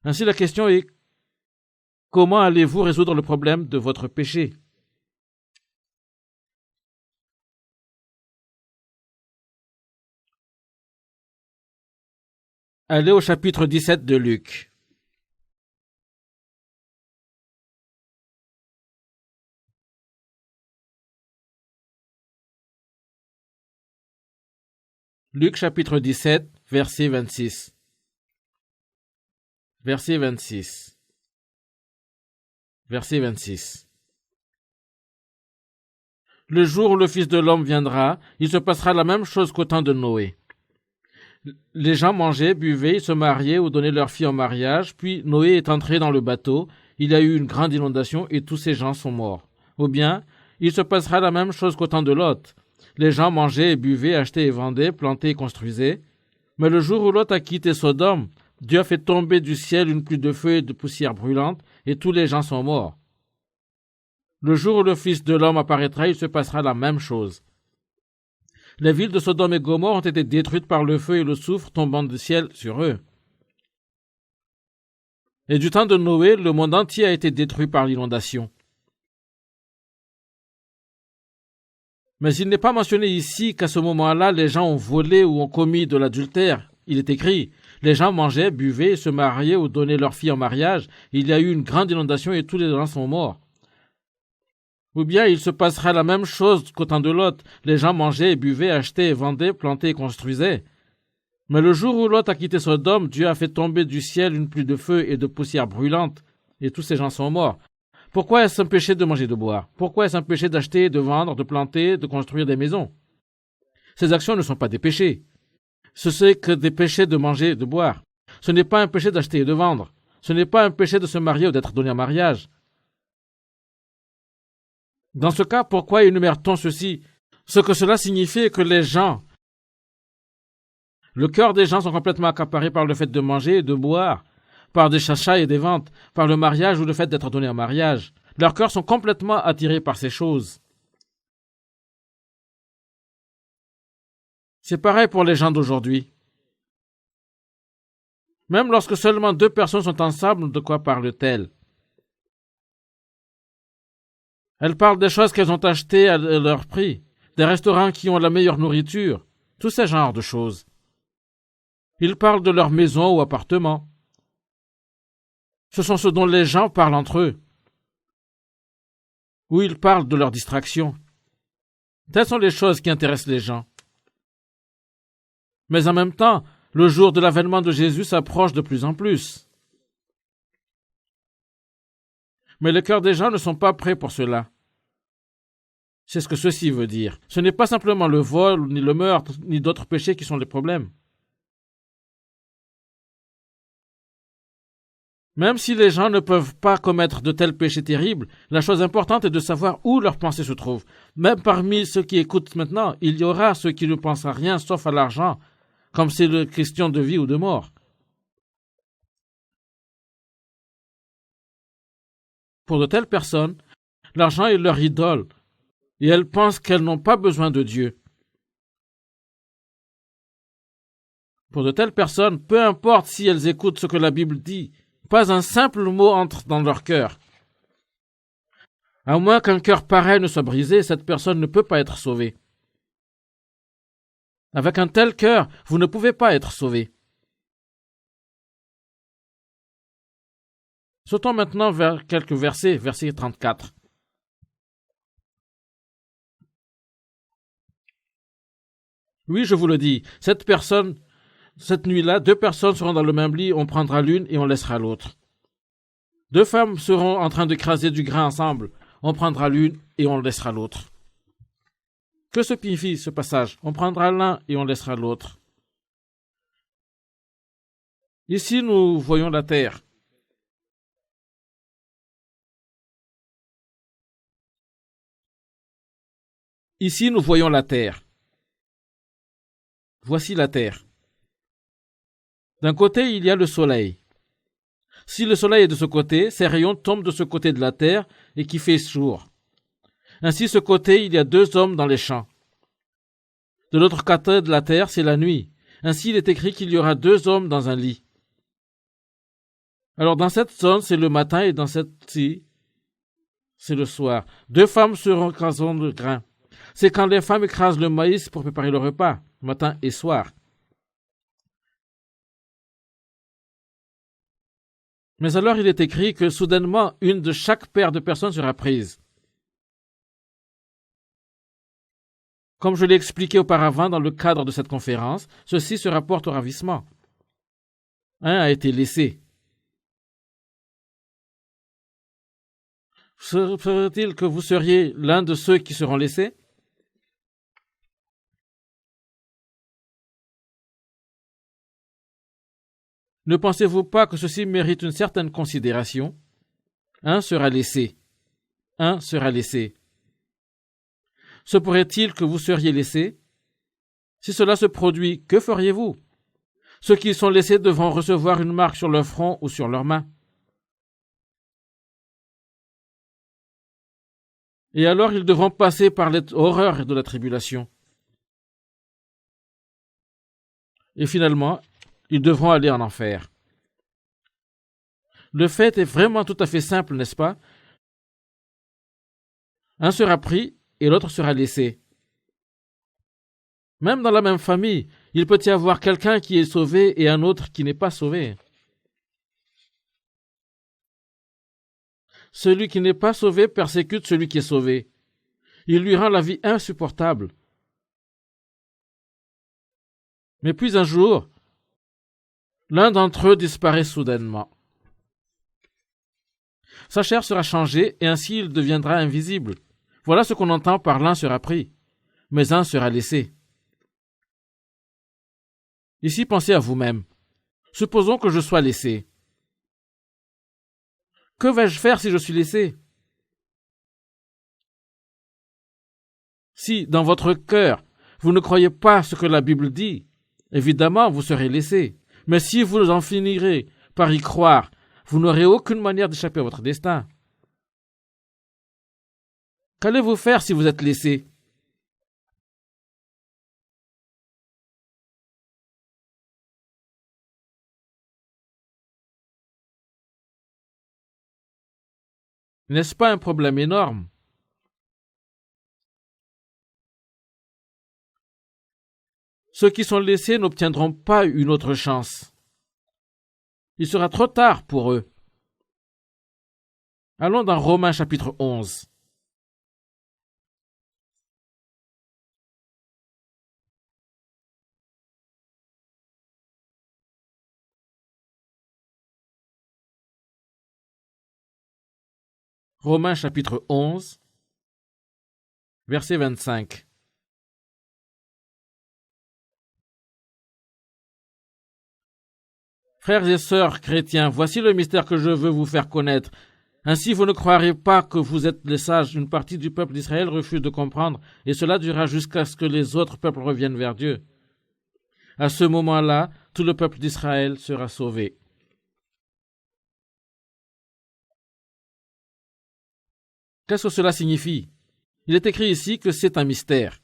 Ainsi, la question est, comment allez-vous résoudre le problème de votre péché? Allez au chapitre 17 de Luc. Luc chapitre 17, verset 26. Verset 26. Verset 26. Le jour où le Fils de l'homme viendra, il se passera la même chose qu'au temps de Noé. Les gens mangeaient, buvaient, se mariaient ou donnaient leurs filles en mariage, puis Noé est entré dans le bateau, il y a eu une grande inondation et tous ces gens sont morts. Ou bien, il se passera la même chose qu'au temps de Lot. Les gens mangeaient et buvaient, achetaient et vendaient, plantaient et construisaient. Mais le jour où Lot a quitté Sodome, Dieu a fait tomber du ciel une pluie de feu et de poussière brûlante, et tous les gens sont morts. Le jour où le Fils de l'homme apparaîtra, il se passera la même chose. Les villes de Sodome et Gomorrhe ont été détruites par le feu et le soufre tombant du ciel sur eux. Et du temps de Noé, le monde entier a été détruit par l'inondation. Mais il n'est pas mentionné ici qu'à ce moment-là, les gens ont volé ou ont commis de l'adultère. Il est écrit, les gens mangeaient, buvaient, se mariaient ou donnaient leurs filles en mariage. Il y a eu une grande inondation et tous les gens sont morts. Ou bien il se passera la même chose qu'au temps de Lot. Les gens mangeaient, buvaient, achetaient, vendaient, plantaient et construisaient. Mais le jour où Lot a quitté Sodome, Dieu a fait tomber du ciel une pluie de feu et de poussière brûlante, et tous ces gens sont morts. Pourquoi est-ce un péché de manger et de boire? Pourquoi est-ce un péché d'acheter, de vendre, de planter, de construire des maisons? Ces actions ne sont pas des péchés. Ce n'est que des péchés de manger et de boire. Ce n'est pas un péché d'acheter et de vendre. Ce n'est pas un péché de se marier ou d'être donné en mariage. Dans ce cas, pourquoi énumère-t-on ceci? Ce que cela signifie est que le cœur des gens sont complètement accaparés par le fait de manger et de boire, par des achats et des ventes, par le mariage ou le fait d'être donné en mariage. Leurs cœurs sont complètement attirés par ces choses. C'est pareil pour les gens d'aujourd'hui. Même lorsque seulement 2 personnes sont ensemble, de quoi parlent-elles? Elles parlent des choses qu'elles ont achetées à leur prix, des restaurants qui ont la meilleure nourriture, tous ces genres de choses. Ils parlent de leur maison ou appartement. Ce sont ce dont les gens parlent entre eux. Ou ils parlent de leurs distractions. Telles sont les choses qui intéressent les gens. Mais en même temps, le jour de l'avènement de Jésus s'approche de plus en plus. Mais les cœurs des gens ne sont pas prêts pour cela. C'est ce que ceci veut dire. Ce n'est pas simplement le vol, ni le meurtre, ni d'autres péchés qui sont les problèmes. Même si les gens ne peuvent pas commettre de tels péchés terribles, la chose importante est de savoir où leurs pensées se trouvent. Même parmi ceux qui écoutent maintenant, il y aura ceux qui ne pensent à rien sauf à l'argent, comme c'est une question de vie ou de mort. Pour de telles personnes, l'argent est leur idole, et elles pensent qu'elles n'ont pas besoin de Dieu. Pour de telles personnes, peu importe si elles écoutent ce que la Bible dit, pas un simple mot entre dans leur cœur. À moins qu'un cœur pareil ne soit brisé, cette personne ne peut pas être sauvée. Avec un tel cœur, vous ne pouvez pas être sauvé. Sautons maintenant vers quelques versets, verset 34. Oui, je vous le dis, cette nuit-là, 2 personnes seront dans le même lit, on prendra l'une et on laissera l'autre. 2 femmes seront en train de craser du grain ensemble, on prendra l'une et on laissera l'autre. Que signifie ce passage? On prendra l'un et on laissera l'autre. Ici, nous voyons la terre. Ici, nous voyons la terre. Voici la terre. D'un côté, il y a le soleil. Si le soleil est de ce côté, ses rayons tombent de ce côté de la terre et qui fait jour. Ainsi, ce côté, il y a 2 hommes dans les champs. De l'autre côté de la terre, c'est la nuit. Ainsi, il est écrit qu'il y aura 2 hommes dans un lit. Alors, dans cette zone, c'est le matin et dans cette-ci, c'est le soir. 2 femmes seront écrasant le grain. C'est quand les femmes écrasent le maïs pour préparer le repas, matin et soir. Mais alors il est écrit que soudainement, une de chaque paire de personnes sera prise. Comme je l'ai expliqué auparavant dans le cadre de cette conférence, ceci se rapporte au ravissement. Un a été laissé. Serait-il que vous seriez l'un de ceux qui seront laissés? Ne pensez-vous pas que ceci mérite une certaine considération? Un sera laissé. Un sera laissé. Se pourrait-il que vous seriez laissés? Si cela se produit, que feriez-vous? Ceux qui sont laissés devront recevoir une marque sur leur front ou sur leurs mains. Et alors ils devront passer par l'horreur de la tribulation. Et finalement, ils devront aller en enfer. Le fait est vraiment tout à fait simple, n'est-ce pas? Un sera pris et l'autre sera laissé. Même dans la même famille, il peut y avoir quelqu'un qui est sauvé et un autre qui n'est pas sauvé. Celui qui n'est pas sauvé persécute celui qui est sauvé. Il lui rend la vie insupportable. Mais puis un jour, l'un d'entre eux disparaît soudainement. Sa chair sera changée et ainsi il deviendra invisible. Voilà ce qu'on entend par l'un sera pris, mais un sera laissé. Ici, pensez à vous-même. Supposons que je sois laissé. Que vais-je faire si je suis laissé? Si, dans votre cœur, vous ne croyez pas ce que la Bible dit, évidemment, vous serez laissé. Mais si vous en finirez par y croire, vous n'aurez aucune manière d'échapper à votre destin. Qu'allez-vous faire si vous êtes laissé? N'est-ce pas un problème énorme? Ceux qui sont laissés n'obtiendront pas une autre chance. Il sera trop tard pour eux. Allons dans Romains chapitre 11. Romains chapitre 11, verset 25. Frères et sœurs chrétiens, voici le mystère que je veux vous faire connaître. Ainsi vous ne croirez pas que vous êtes les sages. Une partie du peuple d'Israël refuse de comprendre, et cela durera jusqu'à ce que les autres peuples reviennent vers Dieu. À ce moment-là, tout le peuple d'Israël sera sauvé. Qu'est-ce que cela signifie? Il est écrit ici que c'est un mystère.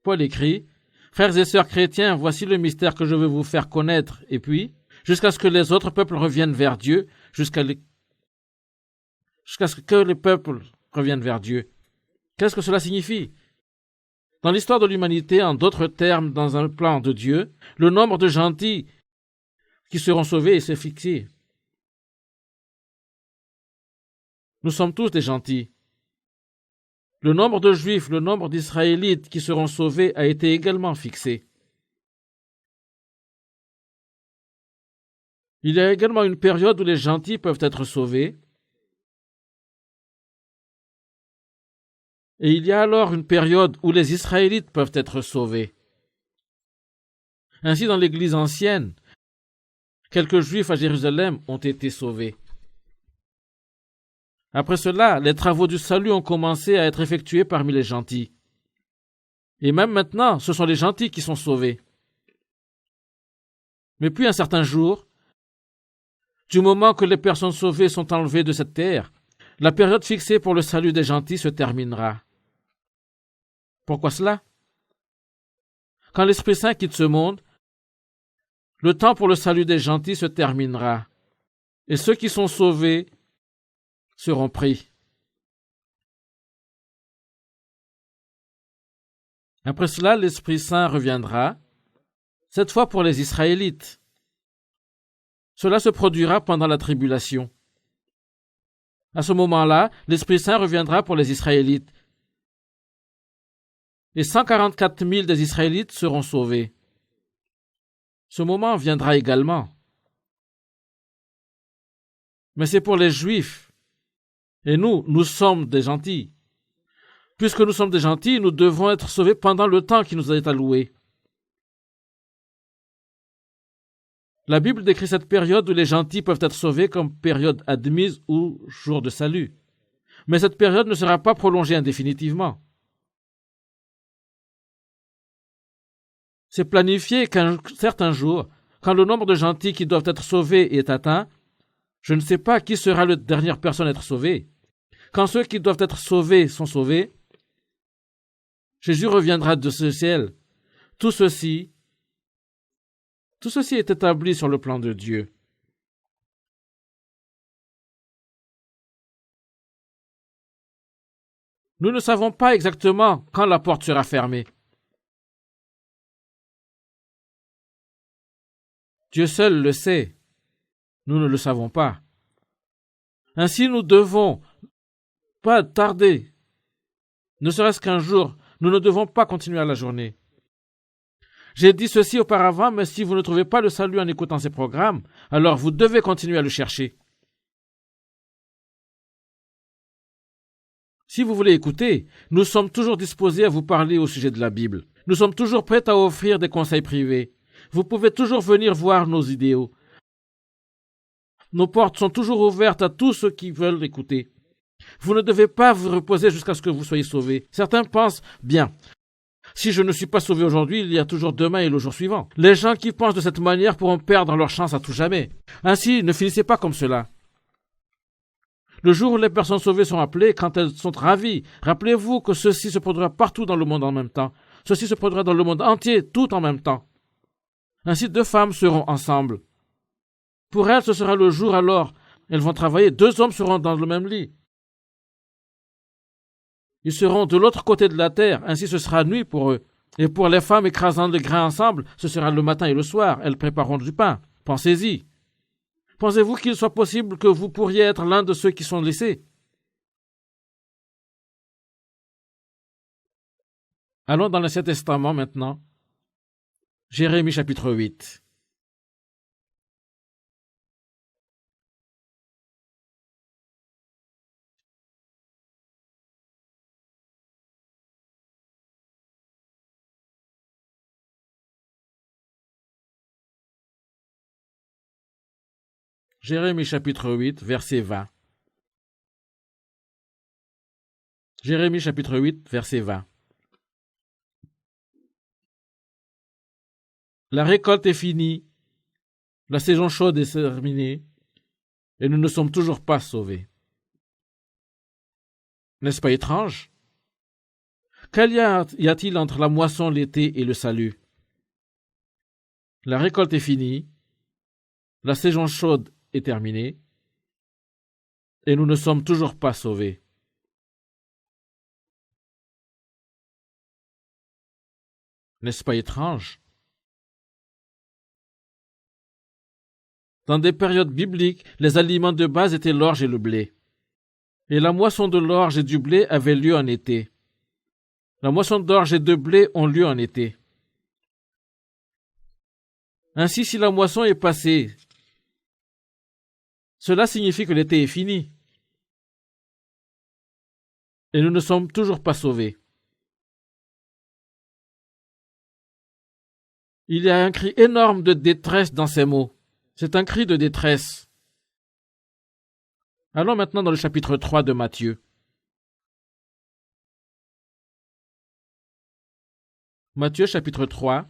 Paul écrit, « Frères et sœurs chrétiens, voici le mystère que je veux vous faire connaître. » Et puis, jusqu'à ce que les autres peuples reviennent vers Dieu, jusqu'à ce que les peuples reviennent vers Dieu. Qu'est-ce que cela signifie? Dans l'histoire de l'humanité, en d'autres termes, dans un plan de Dieu, le nombre de gentils qui seront sauvés s'est fixé. Nous sommes tous des gentils. Le nombre de Juifs, le nombre d'Israélites qui seront sauvés a été également fixé. Il y a également une période où les gentils peuvent être sauvés. Et il y a alors une période où les Israélites peuvent être sauvés. Ainsi, dans l'Église ancienne, quelques Juifs à Jérusalem ont été sauvés. Après cela, les travaux du salut ont commencé à être effectués parmi les gentils. Et même maintenant, ce sont les gentils qui sont sauvés. Mais puis un certain jour, du moment que les personnes sauvées sont enlevées de cette terre, la période fixée pour le salut des gentils se terminera. Pourquoi cela? Quand l'Esprit Saint quitte ce monde, le temps pour le salut des gentils se terminera. Et ceux qui sont sauvés seront pris. Après cela, l'Esprit Saint reviendra, cette fois pour les Israélites. Cela se produira pendant la tribulation. À ce moment-là, l'Esprit Saint reviendra pour les Israélites. Et 144 000 des Israélites seront sauvés. Ce moment viendra également. Mais c'est pour les Juifs Et nous sommes des gentils. Puisque nous sommes des gentils, nous devons être sauvés pendant le temps qui nous est alloué. La Bible décrit cette période où les gentils peuvent être sauvés comme période admise ou jour de salut. Mais cette période ne sera pas prolongée indéfinitivement. C'est planifié qu'un certain jour, quand le nombre de gentils qui doivent être sauvés est atteint, je ne sais pas qui sera la dernière personne à être sauvée. Quand ceux qui doivent être sauvés sont sauvés, Jésus reviendra de ce ciel. Tout ceci est établi sur le plan de Dieu. Nous ne savons pas exactement quand la porte sera fermée. Dieu seul le sait. Nous ne le savons pas. Ainsi, nous devons pas tarder. Ne serait-ce qu'un jour, nous ne devons pas continuer à la journée. J'ai dit ceci auparavant, mais si vous ne trouvez pas le salut en écoutant ces programmes, alors vous devez continuer à le chercher. Si vous voulez écouter, nous sommes toujours disposés à vous parler au sujet de la Bible. Nous sommes toujours prêts à offrir des conseils privés. Vous pouvez toujours venir voir nos idéaux. Nos portes sont toujours ouvertes à tous ceux qui veulent écouter. Vous ne devez pas vous reposer jusqu'à ce que vous soyez sauvés. Certains pensent, bien, si je ne suis pas sauvé aujourd'hui, il y a toujours demain et le jour suivant. Les gens qui pensent de cette manière pourront perdre leur chance à tout jamais. Ainsi, ne finissez pas comme cela. Le jour où les personnes sauvées sont appelées, quand elles sont ravies, rappelez-vous que ceci se produira partout dans le monde en même temps. Ceci se produira dans le monde entier, tout en même temps. Ainsi, 2 femmes seront ensemble. Pour elles, ce sera le jour alors. Elles vont travailler. 2 hommes seront dans le même lit. Ils seront de l'autre côté de la terre. Ainsi, ce sera nuit pour eux. Et pour les femmes écrasant le grain ensemble, ce sera le matin et le soir. Elles prépareront du pain. Pensez-y. Pensez-vous qu'il soit possible que vous pourriez être l'un de ceux qui sont laissés? Allons dans l'Ancien Testament maintenant. Jérémie chapitre 8. Jérémie chapitre 8, verset 20. Jérémie chapitre 8, verset 20. La récolte est finie, la saison chaude est terminée, et nous ne sommes toujours pas sauvés. N'est-ce pas étrange? Quel lien y a-t-il entre la moisson, l'été et le salut? La récolte est finie, la saison chaude est terminée, et nous ne sommes toujours pas sauvés. N'est-ce pas étrange? Dans des périodes bibliques, les aliments de base étaient l'orge et le blé. Et la moisson de l'orge et du blé avait lieu en été. La moisson d'orge et de blé ont lieu en été. Ainsi, si la moisson est passée, cela signifie que l'été est fini. Et nous ne sommes toujours pas sauvés. Il y a un cri énorme de détresse dans ces mots. C'est un cri de détresse. Allons maintenant dans le chapitre 3 de Matthieu. Matthieu chapitre 3.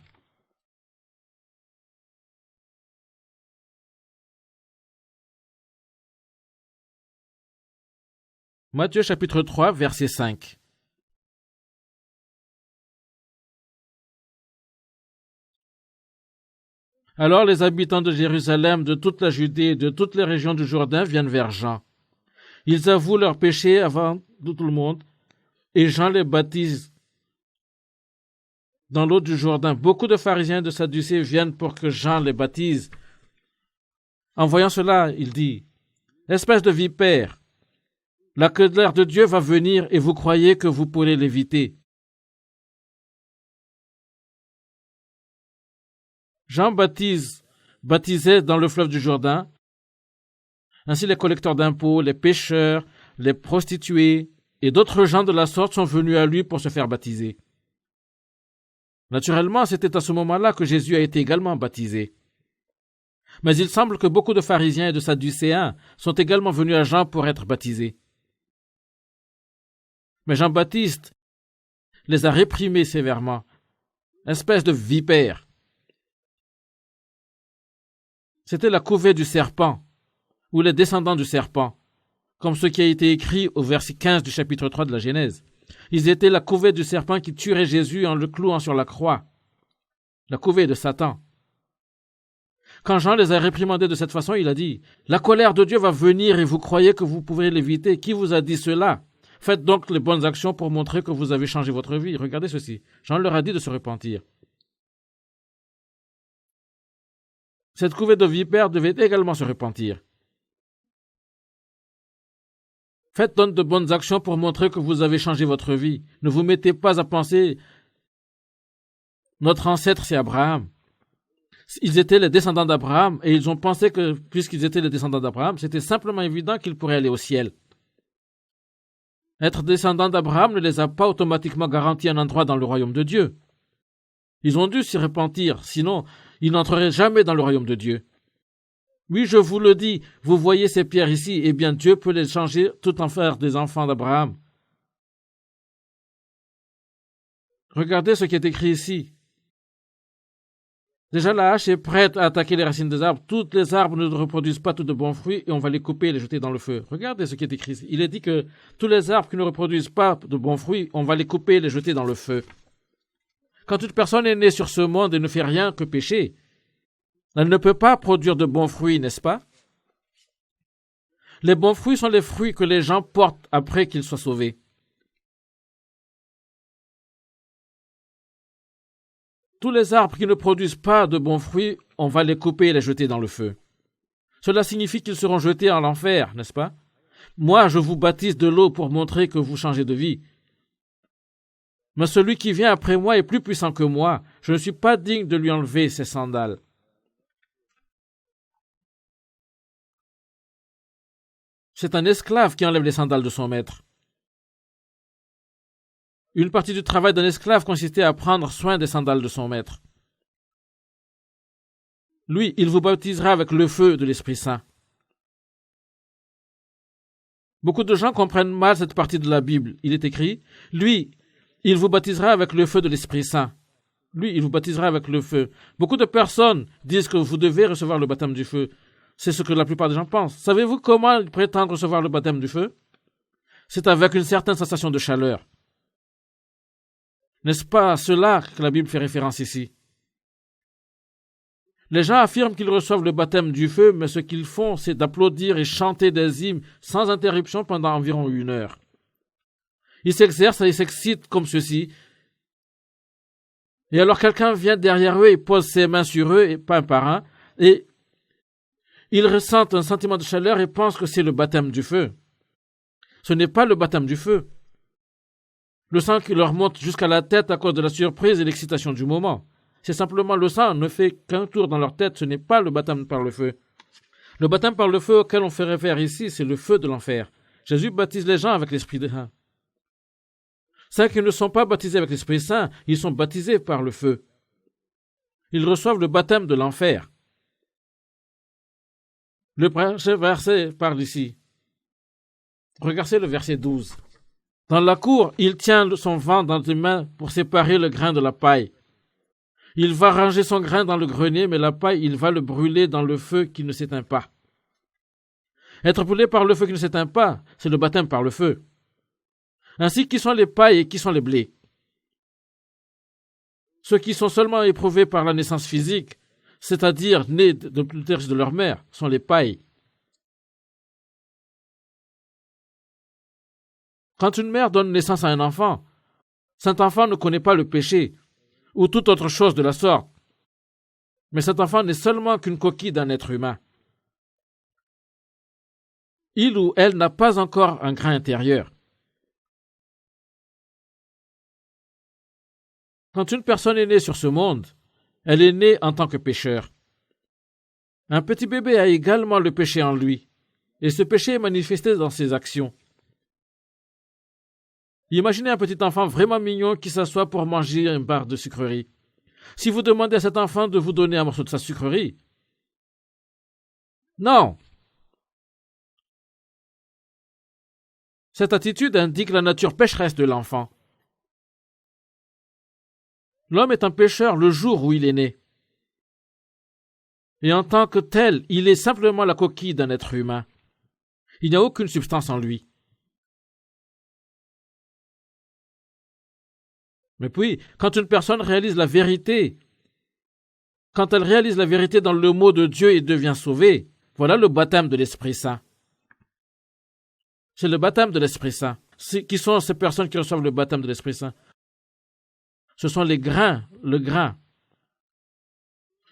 Matthieu chapitre 3, verset 5. Alors les habitants de Jérusalem, de toute la Judée et de toutes les régions du Jourdain viennent vers Jean. Ils avouent leurs péchés avant de tout le monde, et Jean les baptise dans l'eau du Jourdain. Beaucoup de pharisiens et de sadducéens viennent pour que Jean les baptise. En voyant cela, il dit, « Espèce de vipère, la colère de Dieu va venir et vous croyez que vous pourrez l'éviter. » Jean baptisait dans le fleuve du Jourdain. Ainsi les collecteurs d'impôts, les pêcheurs, les prostituées et d'autres gens de la sorte sont venus à lui pour se faire baptiser. Naturellement, c'était à ce moment-là que Jésus a été également baptisé. Mais il semble que beaucoup de pharisiens et de sadducéens sont également venus à Jean pour être baptisés. Mais Jean-Baptiste les a réprimés sévèrement. Espèce de vipère. C'était la couvée du serpent, ou les descendants du serpent, comme ce qui a été écrit au verset 15 du chapitre 3 de la Genèse. Ils étaient la couvée du serpent qui tuerait Jésus en le clouant sur la croix. La couvée de Satan. Quand Jean les a réprimandés de cette façon, il a dit « La colère de Dieu va venir et vous croyez que vous pouvez l'éviter. Qui vous a dit cela? Faites donc les bonnes actions pour montrer que vous avez changé votre vie. » Regardez ceci. Jean leur a dit de se repentir. Cette couvée de vipères devait également se repentir. Faites donc de bonnes actions pour montrer que vous avez changé votre vie. Ne vous mettez pas à penser « Notre ancêtre, c'est Abraham. » Ils étaient les descendants d'Abraham et ils ont pensé que, puisqu'ils étaient les descendants d'Abraham, c'était simplement évident qu'ils pourraient aller au ciel. Être descendants d'Abraham ne les a pas automatiquement garanti un endroit dans le royaume de Dieu. Ils ont dû s'y repentir, sinon ils n'entreraient jamais dans le royaume de Dieu. Oui, je vous le dis, vous voyez ces pierres ici, eh bien Dieu peut les changer tout en faire des enfants d'Abraham. Regardez ce qui est écrit ici. Déjà, la hache est prête à attaquer les racines des arbres. Tous les arbres ne reproduisent pas tous de bons fruits et on va les couper et les jeter dans le feu. Regardez ce qui est écrit ici. Il est dit que tous les arbres qui ne reproduisent pas de bons fruits, on va les couper et les jeter dans le feu. Quand une personne est née sur ce monde et ne fait rien que pécher, elle ne peut pas produire de bons fruits, n'est-ce pas? Les bons fruits sont les fruits que les gens portent après qu'ils soient sauvés. Tous les arbres qui ne produisent pas de bons fruits, on va les couper et les jeter dans le feu. Cela signifie qu'ils seront jetés en l'enfer, n'est-ce pas? Moi, je vous baptise de l'eau pour montrer que vous changez de vie. Mais celui qui vient après moi est plus puissant que moi. Je ne suis pas digne de lui enlever ses sandales. C'est un esclave qui enlève les sandales de son maître. Une partie du travail d'un esclave consistait à prendre soin des sandales de son maître. Lui, il vous baptisera avec le feu de l'Esprit Saint. Beaucoup de gens comprennent mal cette partie de la Bible. Il est écrit, lui, il vous baptisera avec le feu de l'Esprit Saint. Lui, il vous baptisera avec le feu. Beaucoup de personnes disent que vous devez recevoir le baptême du feu. C'est ce que la plupart des gens pensent. Savez-vous comment ils prétendent recevoir le baptême du feu? C'est avec une certaine sensation de chaleur. N'est-ce pas à cela que la Bible fait référence ici? Les gens affirment qu'ils reçoivent le baptême du feu, mais ce qu'ils font, c'est d'applaudir et chanter des hymnes sans interruption pendant environ 1 heure. Ils s'exercent et s'excitent comme ceci. Et alors quelqu'un vient derrière eux et pose ses mains sur eux, et pas un par un, et ils ressentent un sentiment de chaleur et pensent que c'est le baptême du feu. Ce n'est pas le baptême du feu. Le sang qui leur monte jusqu'à la tête à cause de la surprise et l'excitation du moment. C'est simplement le sang ne fait qu'un tour dans leur tête, ce n'est pas le baptême par le feu. Le baptême par le feu auquel on fait référence ici, c'est le feu de l'enfer. Jésus baptise les gens avec l'Esprit Saint. Ceux qui ne sont pas baptisés avec l'Esprit Saint, ils sont baptisés par le feu. Ils reçoivent le baptême de l'enfer. Le verset parle ici. Regardez le verset 12. Dans la cour, il tient son vent dans les mains pour séparer le grain de la paille. Il va ranger son grain dans le grenier, mais la paille, il va le brûler dans le feu qui ne s'éteint pas. Être brûlé par le feu qui ne s'éteint pas, c'est le baptême par le feu. Ainsi, qui sont les pailles et qui sont les blés? Ceux qui sont seulement éprouvés par la naissance physique, c'est-à-dire nés de l'utérus de leur mère, sont les pailles. Quand une mère donne naissance à un enfant, cet enfant ne connaît pas le péché ou toute autre chose de la sorte. Mais cet enfant n'est seulement qu'une coquille d'un être humain. Il ou elle n'a pas encore un grain intérieur. Quand une personne est née sur ce monde, elle est née en tant que pécheur. Un petit bébé a également le péché en lui, et ce péché est manifesté dans ses actions. Imaginez un petit enfant vraiment mignon qui s'assoit pour manger une barre de sucrerie. Si vous demandez à cet enfant de vous donner un morceau de sa sucrerie, non. Cette attitude indique la nature pécheresse de l'enfant. L'homme est un pécheur le jour où il est né. Et en tant que tel, il est simplement la coquille d'un être humain. Il n'y a aucune substance en lui. Mais puis, quand une personne réalise la vérité, quand elle réalise la vérité dans le mot de Dieu et devient sauvée, voilà le baptême de l'Esprit Saint. C'est le baptême de l'Esprit Saint. Qui sont ces personnes qui reçoivent le baptême de l'Esprit Saint? Ce sont les grains, le grain.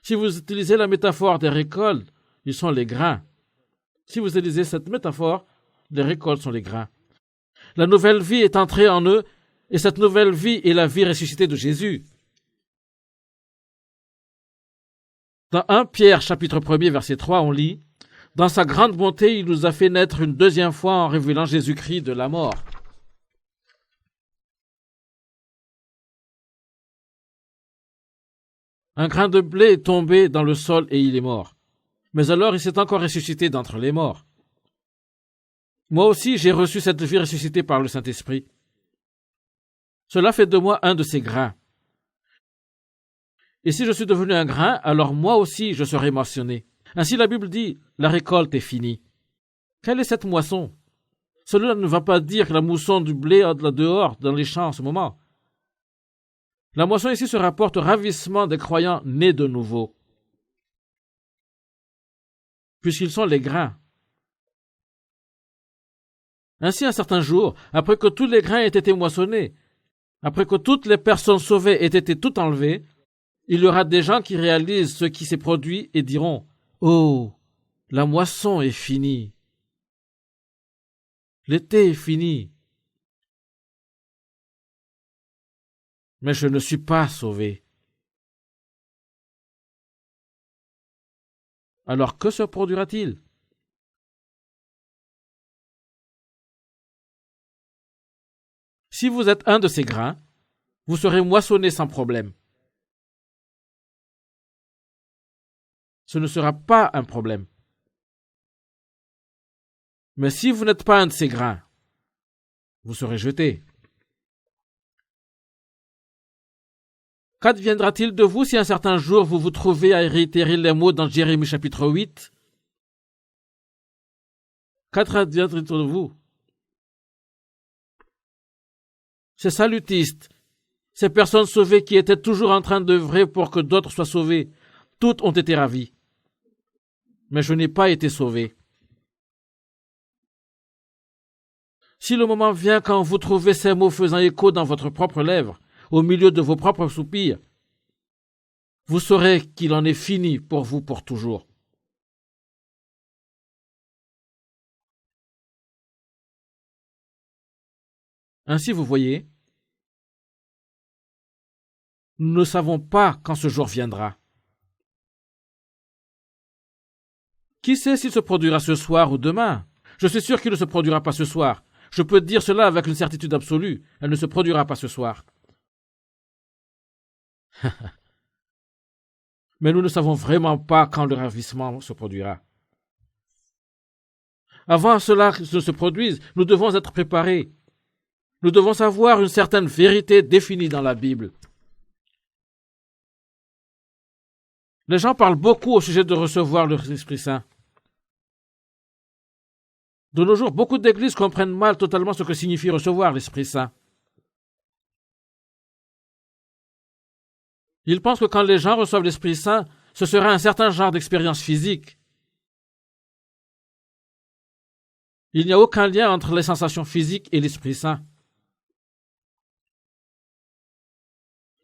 Si vous utilisez la métaphore des récoltes, ils sont les grains. Si vous utilisez cette métaphore, les récoltes sont les grains. La nouvelle vie est entrée en eux, et cette nouvelle vie est la vie ressuscitée de Jésus. Dans 1 Pierre chapitre 1er verset 3, on lit « Dans sa grande bonté, il nous a fait naître une deuxième fois en révélant Jésus-Christ de la mort. » Un grain de blé est tombé dans le sol et il est mort. Mais alors il s'est encore ressuscité d'entre les morts. Moi aussi, j'ai reçu cette vie ressuscitée par le Saint-Esprit. Cela fait de moi un de ces grains. Et si je suis devenu un grain, alors moi aussi je serai moissonné. Ainsi la Bible dit, la récolte est finie. Quelle est cette moisson? Cela ne va pas dire que la mousson du blé dehors dans les champs en ce moment. La moisson ici se rapporte au ravissement des croyants nés de nouveau, puisqu'ils sont les grains. Ainsi, un certain jour, après que tous les grains aient été moissonnés, après que toutes les personnes sauvées aient été toutes enlevées, il y aura des gens qui réalisent ce qui s'est produit et diront « Oh, la moisson est finie. L'été est fini. Mais je ne suis pas sauvé. » Alors que se produira-t-il? Si vous êtes un de ces grains, vous serez moissonné sans problème. Ce ne sera pas un problème. Mais si vous n'êtes pas un de ces grains, vous serez jeté. Qu'adviendra-t-il de vous si un certain jour vous vous trouvez à réitérer les mots dans Jérémie chapitre 8? Qu'adviendra-t-il de vous? Ces salutistes, ces personnes sauvées qui étaient toujours en train d'œuvrer pour que d'autres soient sauvés, toutes ont été ravies. Mais je n'ai pas été sauvé. Si le moment vient quand vous trouvez ces mots faisant écho dans votre propre lèvre, au milieu de vos propres soupirs, vous saurez qu'il en est fini pour vous pour toujours. Ainsi, vous voyez, nous ne savons pas quand ce jour viendra. Qui sait s'il se produira ce soir ou demain? Je suis sûr qu'il ne se produira pas ce soir. Je peux dire cela avec une certitude absolue. Elle ne se produira pas ce soir. Mais nous ne savons vraiment pas quand le ravissement se produira. Avant cela que ce se produise, nous devons être préparés. Nous devons savoir une certaine vérité définie dans la Bible. Les gens parlent beaucoup au sujet de recevoir l'Esprit Saint. De nos jours, beaucoup d'églises comprennent mal totalement ce que signifie recevoir l'Esprit Saint. Ils pensent que quand les gens reçoivent l'Esprit Saint, ce sera un certain genre d'expérience physique. Il n'y a aucun lien entre les sensations physiques et l'Esprit Saint.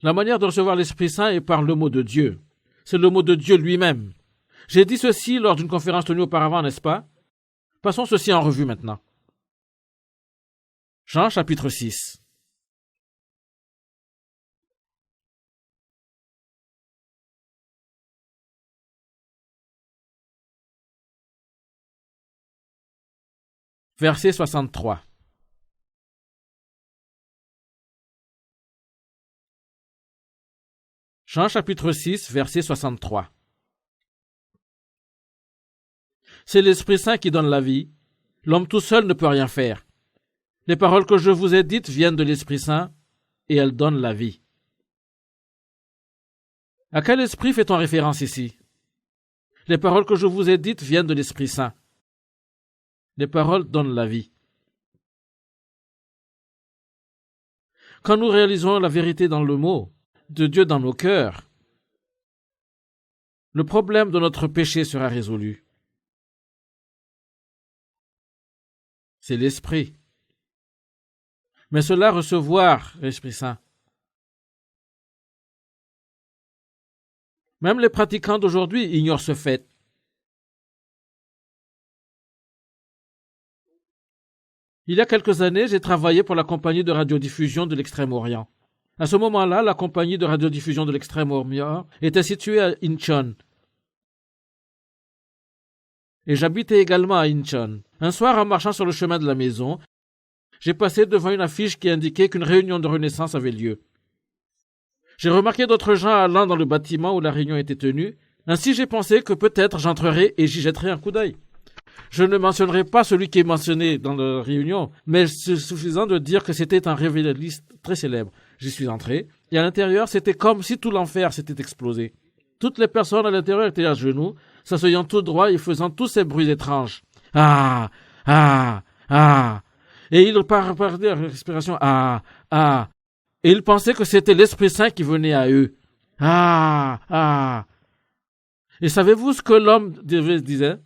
La manière de recevoir l'Esprit Saint est par le mot de Dieu. C'est le mot de Dieu lui-même. J'ai dit ceci lors d'une conférence tenue auparavant, n'est-ce pas? Passons ceci en revue maintenant. Jean chapitre 6. Verset 63. Jean chapitre 6, verset 63. C'est l'Esprit Saint qui donne la vie. L'homme tout seul ne peut rien faire. Les paroles que je vous ai dites viennent de l'Esprit Saint et elles donnent la vie. À quel esprit fait-on référence ici? Les paroles que je vous ai dites viennent de l'Esprit Saint. Les paroles donnent la vie. Quand nous réalisons la vérité dans le mot de Dieu dans nos cœurs, le problème de notre péché sera résolu. C'est l'Esprit. Mais cela recevoir l'Esprit Saint. Même les pratiquants d'aujourd'hui ignorent ce fait. Il y a quelques années, j'ai travaillé pour la compagnie de radiodiffusion de l'Extrême-Orient. À ce moment-là, la compagnie de radiodiffusion de l'Extrême-Orient était située à Incheon. Et j'habitais également à Incheon. Un soir, en marchant sur le chemin de la maison, j'ai passé devant une affiche qui indiquait qu'une réunion de renaissance avait lieu. J'ai remarqué d'autres gens allant dans le bâtiment où la réunion était tenue. Ainsi, j'ai pensé que peut-être j'entrerai et j'y jetterai un coup d'œil. Je ne mentionnerai pas celui qui est mentionné dans la réunion, mais c'est suffisant de dire que c'était un révéliste très célèbre. J'y suis entré, et à l'intérieur, c'était comme si tout l'enfer s'était explosé. Toutes les personnes à l'intérieur étaient à genoux, s'asseyant tout droit et faisant tous ces bruits étranges. Ah, ah, ah. Et ils parlaient à respiration. Ah, ah. Et ils pensaient que c'était l'Esprit Saint qui venait à eux. Ah, ah. Et savez-vous ce que l'homme disait?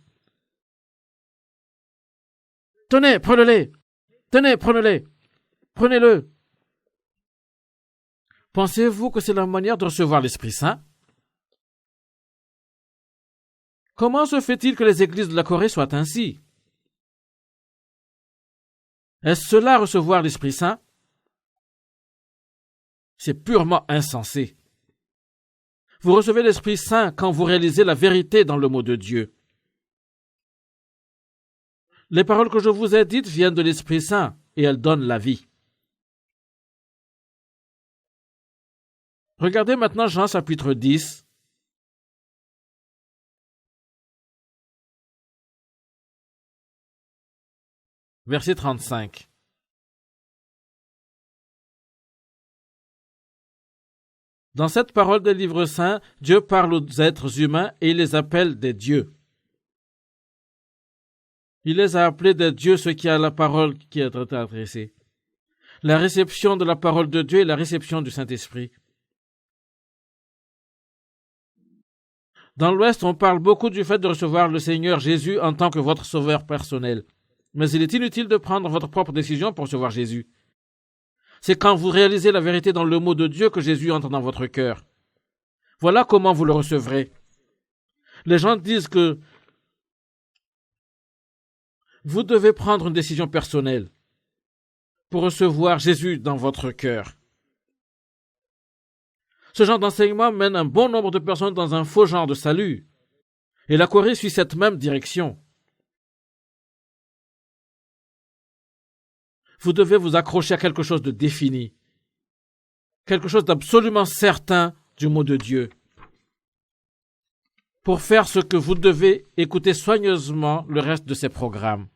Tenez, prenez-les. Tenez, prenez-les. Prenez-le. Pensez-vous que c'est la manière de recevoir l'Esprit Saint? Comment se fait-il que les églises de la Corée soient ainsi? Est-ce cela recevoir l'Esprit Saint? C'est purement insensé. Vous recevez l'Esprit Saint quand vous réalisez la vérité dans le mot de Dieu. Les paroles que je vous ai dites viennent de l'Esprit Saint et elles donnent la vie. Regardez maintenant Jean chapitre 10. Verset 35. Dans cette parole des livres saints, Dieu parle aux êtres humains et il les appelle des dieux. Il les a appelés des dieux ceux qui a la parole qui est adressée. La réception de la parole de Dieu est la réception du Saint-Esprit. Dans l'Ouest, on parle beaucoup du fait de recevoir le Seigneur Jésus en tant que votre sauveur personnel. Mais il est inutile de prendre votre propre décision pour recevoir Jésus. C'est quand vous réalisez la vérité dans le mot de Dieu que Jésus entre dans votre cœur. Voilà comment vous le recevrez. Les gens disent que vous devez prendre une décision personnelle pour recevoir Jésus dans votre cœur. Ce genre d'enseignement mène un bon nombre de personnes dans un faux genre de salut. Et la Corée suit cette même direction. Vous devez vous accrocher à quelque chose de défini, quelque chose d'absolument certain du mot de Dieu. Pour faire ce que vous devez écouter soigneusement le reste de ces programmes.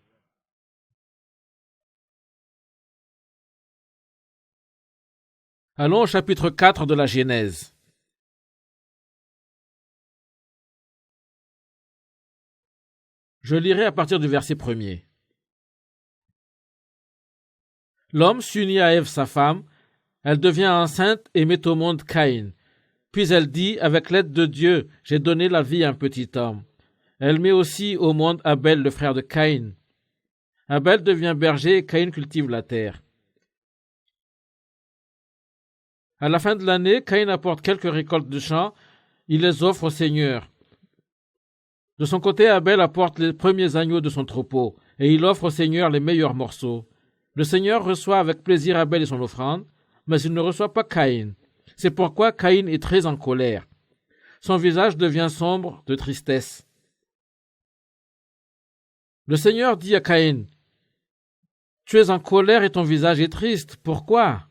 Allons au chapitre 4 de la Genèse. Je lirai à partir du verset 1er. L'homme s'unit à Ève, sa femme, elle devient enceinte et met au monde Caïn. Puis elle dit, avec l'aide de Dieu, j'ai donné la vie à un petit homme. Elle met aussi au monde Abel, le frère de Caïn. Abel devient berger et Caïn cultive la terre. À la fin de l'année, Caïn apporte quelques récoltes de champs, il les offre au Seigneur. De son côté, Abel apporte les premiers agneaux de son troupeau, et il offre au Seigneur les meilleurs morceaux. Le Seigneur reçoit avec plaisir Abel et son offrande, mais il ne reçoit pas Caïn. C'est pourquoi Caïn est très en colère. Son visage devient sombre de tristesse. Le Seigneur dit à Caïn, « Tu es en colère et ton visage est triste. Pourquoi »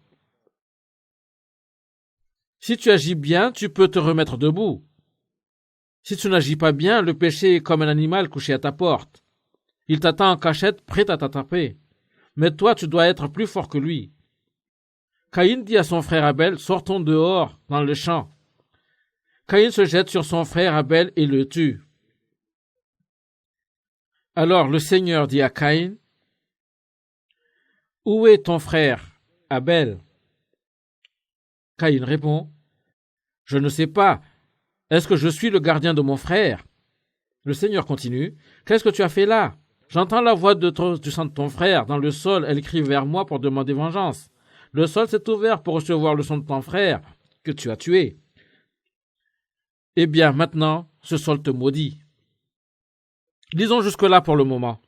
Si tu agis bien, tu peux te remettre debout. Si tu n'agis pas bien, le péché est comme un animal couché à ta porte. Il t'attend en cachette, prêt à t'attraper. Mais toi, tu dois être plus fort que lui. Caïn dit à son frère Abel, sortons dehors, dans le champ. Caïn se jette sur son frère Abel et le tue. Alors le Seigneur dit à Caïn, où est ton frère, Abel? Caïn répond, je ne sais pas. Est-ce que je suis le gardien de mon frère? Le Seigneur continue, qu'est-ce que tu as fait là? J'entends la voix du sang de ton frère. Dans le sol, elle crie vers moi pour demander vengeance. Le sol s'est ouvert pour recevoir le sang de ton frère que tu as tué. Eh bien, maintenant, ce sol te maudit. Lisons jusque-là pour le moment.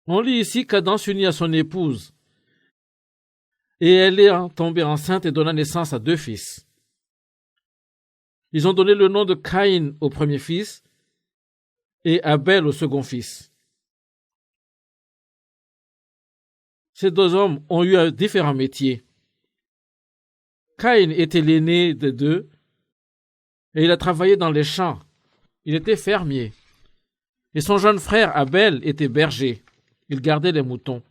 On lit ici qu'Adam s'unit à son épouse. Et elle est tombée enceinte et donna naissance à 2 fils. Ils ont donné le nom de Caïn au premier fils et Abel au second fils. Ces 2 hommes ont eu différents métiers. Caïn était l'aîné des 2 et il a travaillé dans les champs. Il était fermier. Et son jeune frère Abel était berger. Il gardait les moutons.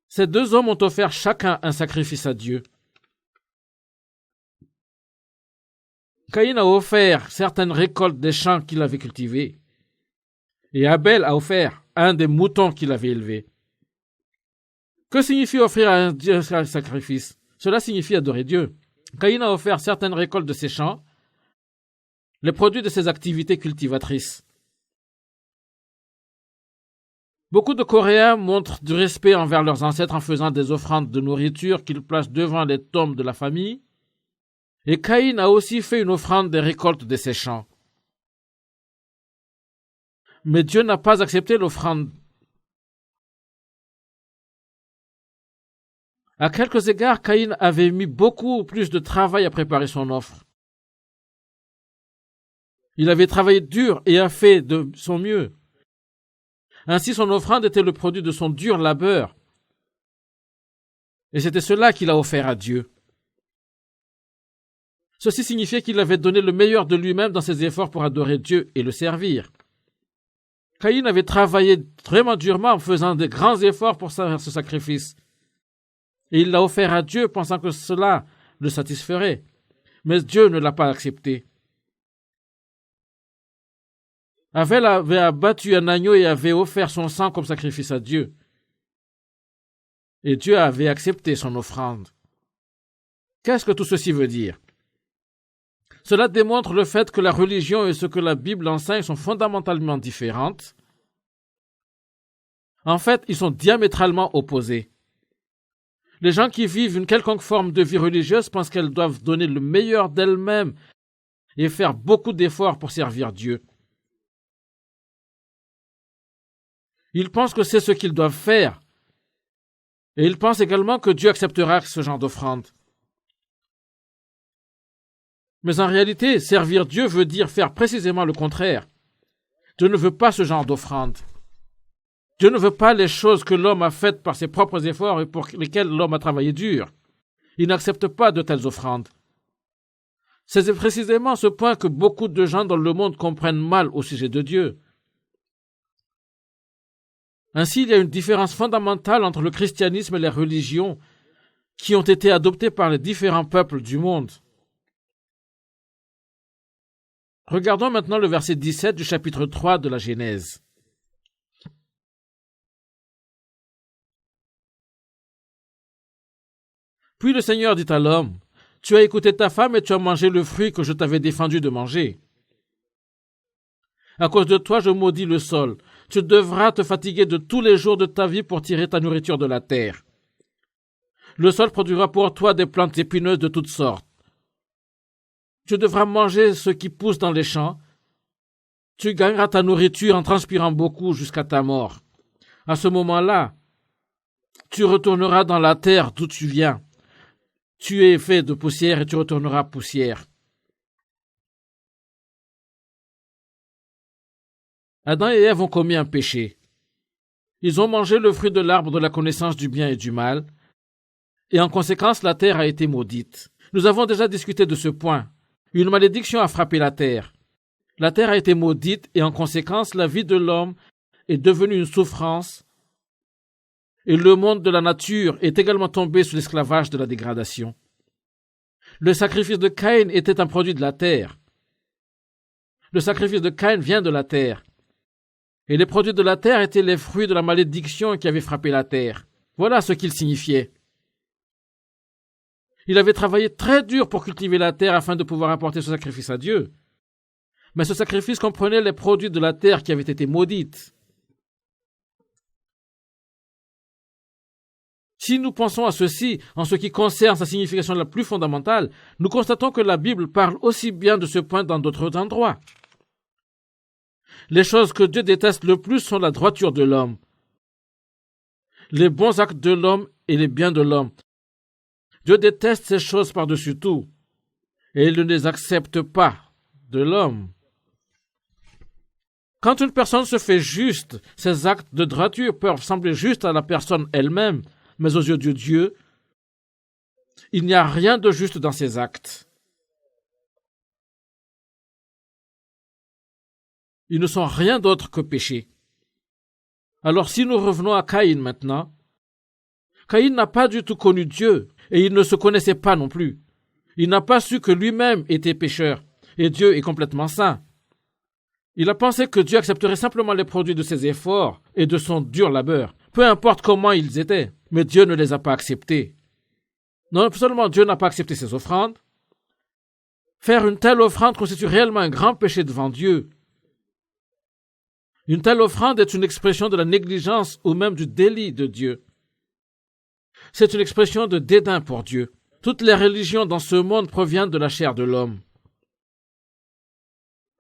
Ces 2 hommes ont offert chacun un sacrifice à Dieu. Caïn a offert certaines récoltes des champs qu'il avait cultivés. Et Abel a offert un des moutons qu'il avait élevés. Que signifie offrir à Dieu un sacrifice? Cela signifie adorer Dieu. Caïn a offert certaines récoltes de ses champs, les produits de ses activités cultivatrices. Beaucoup de Coréens montrent du respect envers leurs ancêtres en faisant des offrandes de nourriture qu'ils placent devant les tombes de la famille. Et Caïn a aussi fait une offrande des récoltes de ses champs. Mais Dieu n'a pas accepté l'offrande. À quelques égards, Caïn avait mis beaucoup plus de travail à préparer son offre. Il avait travaillé dur et a fait de son mieux. Ainsi, son offrande était le produit de son dur labeur. Et c'était cela qu'il a offert à Dieu. Ceci signifiait qu'il avait donné le meilleur de lui-même dans ses efforts pour adorer Dieu et le servir. Caïn avait travaillé vraiment durement en faisant de grands efforts pour faire ce sacrifice. Et il l'a offert à Dieu pensant que cela le satisferait. Mais Dieu ne l'a pas accepté. Abel avait abattu un agneau et avait offert son sang comme sacrifice à Dieu. Et Dieu avait accepté son offrande. Qu'est-ce que tout ceci veut dire? Cela démontre le fait que la religion et ce que la Bible enseigne sont fondamentalement différentes. En fait, ils sont diamétralement opposés. Les gens qui vivent une quelconque forme de vie religieuse pensent qu'elles doivent donner le meilleur d'elles-mêmes et faire beaucoup d'efforts pour servir Dieu. Ils pensent que c'est ce qu'ils doivent faire. Et ils pensent également que Dieu acceptera ce genre d'offrande. Mais en réalité, servir Dieu veut dire faire précisément le contraire. Dieu ne veut pas ce genre d'offrande. Dieu ne veut pas les choses que l'homme a faites par ses propres efforts et pour lesquelles l'homme a travaillé dur. Il n'accepte pas de telles offrandes. C'est précisément ce point que beaucoup de gens dans le monde comprennent mal au sujet de Dieu. Ainsi, il y a une différence fondamentale entre le christianisme et les religions qui ont été adoptées par les différents peuples du monde. Regardons maintenant le verset 17 du chapitre 3 de la Genèse. Puis le Seigneur dit à l'homme, « Tu as écouté ta femme et tu as mangé le fruit que je t'avais défendu de manger. À cause de toi, je maudis le sol. Tu devras te fatiguer de tous les jours de ta vie pour tirer ta nourriture de la terre. Le sol produira pour toi des plantes épineuses de toutes sortes. Tu devras manger ce qui pousse dans les champs. Tu gagneras ta nourriture en transpirant beaucoup jusqu'à ta mort. À ce moment-là, tu retourneras dans la terre d'où tu viens. Tu es fait de poussière et tu retourneras poussière. » Adam et Ève ont commis un péché. Ils ont mangé le fruit de l'arbre de la connaissance du bien et du mal, et en conséquence, la terre a été maudite. Nous avons déjà discuté de ce point. Une malédiction a frappé la terre. La terre a été maudite, et en conséquence, la vie de l'homme est devenue une souffrance, et le monde de la nature est également tombé sous l'esclavage de la dégradation. Le sacrifice de Caïn était un produit de la terre. Le sacrifice de Caïn vient de la terre. Et les produits de la terre étaient les fruits de la malédiction qui avait frappé la terre. Voilà ce qu'il signifiait. Il avait travaillé très dur pour cultiver la terre afin de pouvoir apporter ce sacrifice à Dieu. Mais ce sacrifice comprenait les produits de la terre qui avaient été maudites. Si nous pensons à ceci, en ce qui concerne sa signification la plus fondamentale, nous constatons que la Bible parle aussi bien de ce point dans d'autres endroits. Les choses que Dieu déteste le plus sont la droiture de l'homme, les bons actes de l'homme et les biens de l'homme. Dieu déteste ces choses par-dessus tout, et il ne les accepte pas de l'homme. Quand une personne se fait juste, ses actes de droiture peuvent sembler justes à la personne elle-même, mais aux yeux de Dieu, il n'y a rien de juste dans ses actes. Ils ne sont rien d'autre que péché. Alors si nous revenons à Caïn maintenant, Caïn n'a pas du tout connu Dieu, et il ne se connaissait pas non plus. Il n'a pas su que lui-même était pécheur, et Dieu est complètement saint. Il a pensé que Dieu accepterait simplement les produits de ses efforts et de son dur labeur, peu importe comment ils étaient, mais Dieu ne les a pas acceptés. Non seulement Dieu n'a pas accepté ses offrandes, faire une telle offrande constitue réellement un grand péché devant Dieu. Une telle offrande est une expression de la négligence ou même du délit de Dieu. C'est une expression de dédain pour Dieu. Toutes les religions dans ce monde proviennent de la chair de l'homme.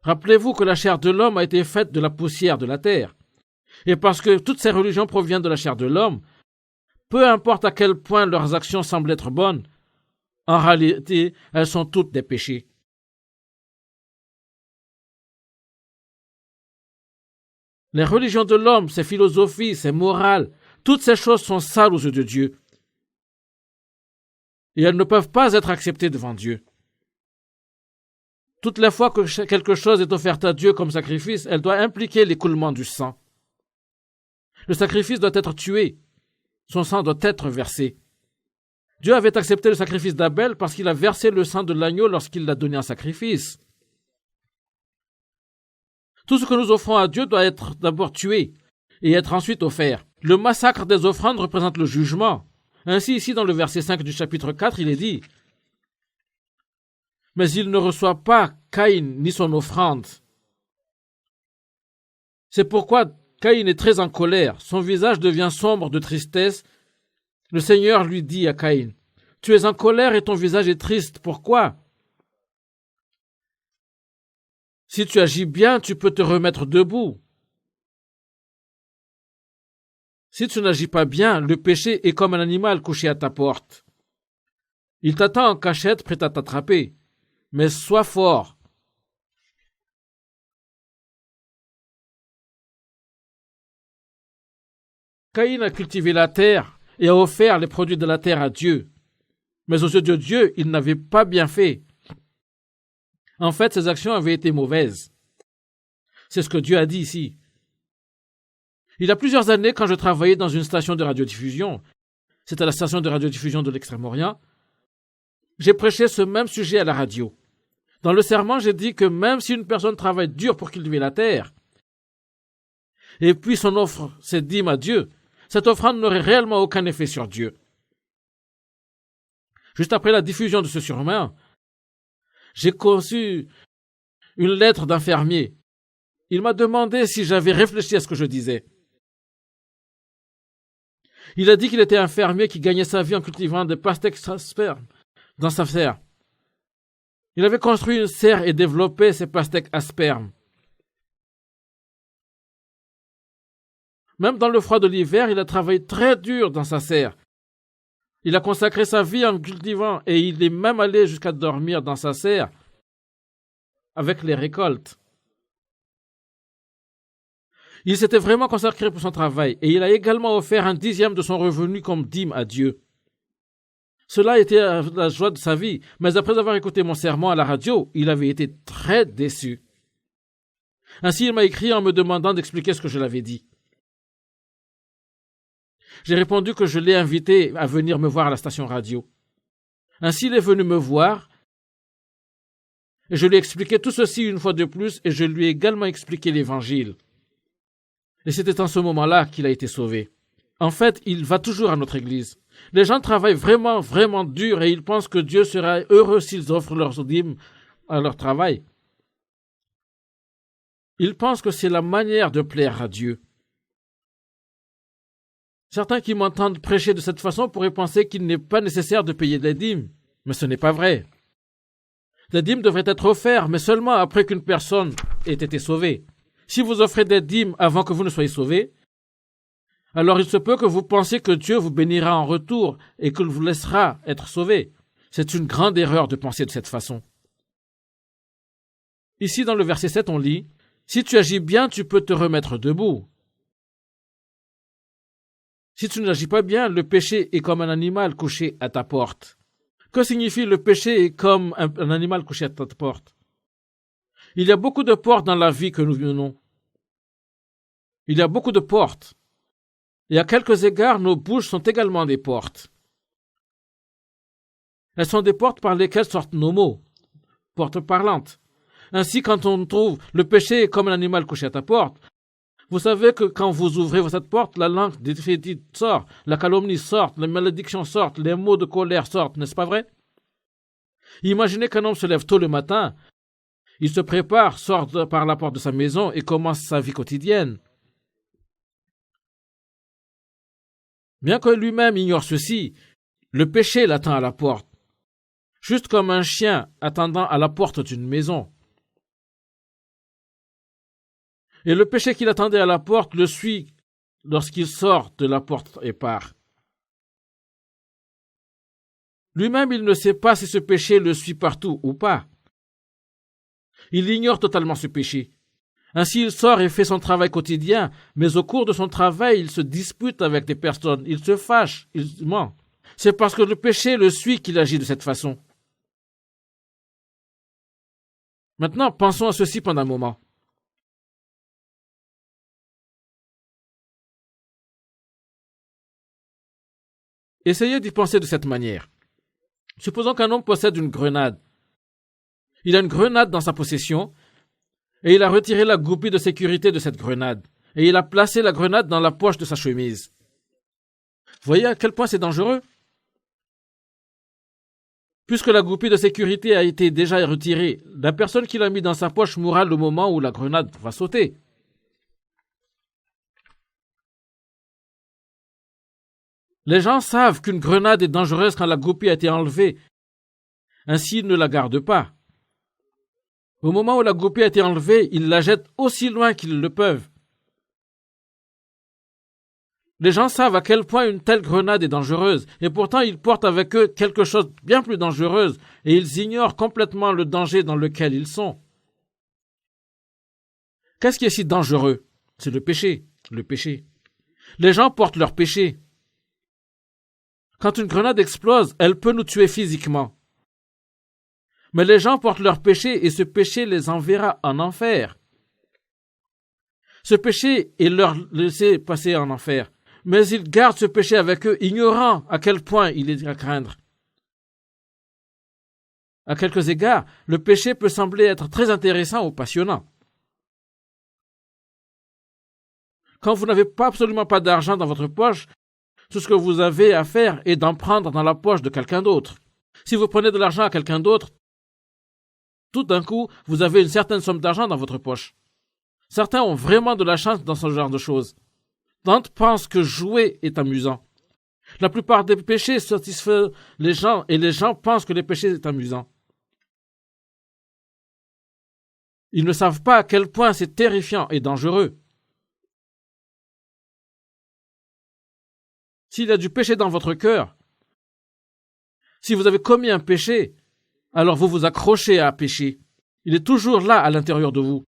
Rappelez-vous que la chair de l'homme a été faite de la poussière de la terre. Et parce que toutes ces religions proviennent de la chair de l'homme, peu importe à quel point leurs actions semblent être bonnes, en réalité, elles sont toutes des péchés. Les religions de l'homme, ses philosophies, ses morales, toutes ces choses sont sales aux yeux de Dieu. Et elles ne peuvent pas être acceptées devant Dieu. Toutes les fois que quelque chose est offert à Dieu comme sacrifice, elle doit impliquer l'écoulement du sang. Le sacrifice doit être tué. Son sang doit être versé. Dieu avait accepté le sacrifice d'Abel parce qu'il a versé le sang de l'agneau lorsqu'il l'a donné en sacrifice. Tout ce que nous offrons à Dieu doit être d'abord tué et être ensuite offert. Le massacre des offrandes représente le jugement. Ainsi, ici, dans le verset 5 du chapitre 4, il est dit « Mais il ne reçoit pas Caïn ni son offrande. » C'est pourquoi Caïn est très en colère. Son visage devient sombre de tristesse. Le Seigneur lui dit à Caïn « Tu es en colère et ton visage est triste. Pourquoi ? Si tu agis bien, tu peux te remettre debout. Si tu n'agis pas bien, le péché est comme un animal couché à ta porte. Il t'attend en cachette, prêt à t'attraper. Mais sois fort. » Caïn a cultivé la terre et a offert les produits de la terre à Dieu. Mais aux yeux de Dieu, il n'avait pas bien fait. En fait, ses actions avaient été mauvaises. C'est ce que Dieu a dit ici. Il y a plusieurs années, quand je travaillais dans une station de radiodiffusion, c'était la station de radiodiffusion de l'Extrême-Orient, j'ai prêché ce même sujet à la radio. Dans le sermon, j'ai dit que même si une personne travaille dur pour cultiver la terre, et puis son offre ses dîmes à Dieu, cette offrande n'aurait réellement aucun effet sur Dieu. Juste après la diffusion de ce sermon, j'ai reçu une lettre d'un fermier. Il m'a demandé si j'avais réfléchi à ce que je disais. Il a dit qu'il était un fermier qui gagnait sa vie en cultivant des pastèques à sperme dans sa serre. Il avait construit une serre et développé ses pastèques à sperme. Même dans le froid de l'hiver, il a travaillé très dur dans sa serre. Il a consacré sa vie en cultivant et il est même allé jusqu'à dormir dans sa serre avec les récoltes. Il s'était vraiment consacré pour son travail et il a également offert 1/10 de son revenu comme dîme à Dieu. Cela était la joie de sa vie, mais après avoir écouté mon sermon à la radio, il avait été très déçu. Ainsi, il m'a écrit en me demandant d'expliquer ce que je l'avais dit. J'ai répondu que je l'ai invité à venir me voir à la station radio. Ainsi, il est venu me voir et je lui ai expliqué tout ceci une fois de plus et je lui ai également expliqué l'Évangile. Et c'était en ce moment-là qu'il a été sauvé. En fait, il va toujours à notre église. Les gens travaillent vraiment, vraiment dur et ils pensent que Dieu sera heureux s'ils offrent leurs dîmes à leur travail. Ils pensent que c'est la manière de plaire à Dieu. Certains qui m'entendent prêcher de cette façon pourraient penser qu'il n'est pas nécessaire de payer des dîmes, mais ce n'est pas vrai. Les dîmes devraient être offertes, mais seulement après qu'une personne ait été sauvée. Si vous offrez des dîmes avant que vous ne soyez sauvés, alors il se peut que vous pensiez que Dieu vous bénira en retour et qu'il vous laissera être sauvés. C'est une grande erreur de penser de cette façon. Ici, dans le verset 7, on lit « Si tu agis bien, tu peux te remettre debout. Si tu n'agis pas bien, le péché est comme un animal couché à ta porte. » Que signifie le péché est comme un animal couché à ta porte? Il y a beaucoup de portes dans la vie que nous menons. Il y a beaucoup de portes. Et à quelques égards, nos bouches sont également des portes. Elles sont des portes par lesquelles sortent nos mots, portes parlantes. Ainsi, quand on trouve le péché est comme un animal couché à ta porte, vous savez que quand vous ouvrez cette porte, la langue définitive sort, la calomnie sort, les malédictions sortent, les mots de colère sortent, n'est-ce pas vrai? Imaginez qu'un homme se lève tôt le matin, il se prépare, sort par la porte de sa maison et commence sa vie quotidienne. Bien que lui-même ignore ceci, le péché l'attend à la porte, juste comme un chien attendant à la porte d'une maison. Et le péché qu'il attendait à la porte le suit lorsqu'il sort de la porte et part. Lui-même, il ne sait pas si ce péché le suit partout ou pas. Il ignore totalement ce péché. Ainsi, il sort et fait son travail quotidien, mais au cours de son travail, il se dispute avec des personnes, il se fâche, il ment. C'est parce que le péché le suit qu'il agit de cette façon. Maintenant, pensons à ceci pendant un moment. Essayez d'y penser de cette manière. Supposons qu'un homme possède une grenade. Il a une grenade dans sa possession et il a retiré la goupille de sécurité de cette grenade et il a placé la grenade dans la poche de sa chemise. Voyez à quel point c'est dangereux? Puisque la goupille de sécurité a été déjà retirée, la personne qui l'a mis dans sa poche mourra le moment où la grenade va sauter. Les gens savent qu'une grenade est dangereuse quand la goupille a été enlevée. Ainsi, ils ne la gardent pas. Au moment où la goupille a été enlevée, ils la jettent aussi loin qu'ils le peuvent. Les gens savent à quel point une telle grenade est dangereuse, et pourtant ils portent avec eux quelque chose de bien plus dangereuse, et ils ignorent complètement le danger dans lequel ils sont. Qu'est-ce qui est si dangereux? C'est le péché. Le péché. Les gens portent leur péché. Quand une grenade explose, elle peut nous tuer physiquement. Mais les gens portent leur péché et ce péché les enverra en enfer. Ce péché est leur laissé passer en enfer. Mais ils gardent ce péché avec eux, ignorant à quel point il est à craindre. À quelques égards, le péché peut sembler être très intéressant ou passionnant. Quand vous n'avez absolument pas d'argent dans votre poche, tout ce que vous avez à faire est d'en prendre dans la poche de quelqu'un d'autre. Si vous prenez de l'argent à quelqu'un d'autre, tout d'un coup, vous avez une certaine somme d'argent dans votre poche. Certains ont vraiment de la chance dans ce genre de choses. D'autres pensent que jouer est amusant. La plupart des péchés satisfont les gens et les gens pensent que les péchés sont amusants. Ils ne savent pas à quel point c'est terrifiant et dangereux. S'il y a du péché dans votre cœur, si vous avez commis un péché, alors vous vous accrochez à péché. Il est toujours là à l'intérieur de vous.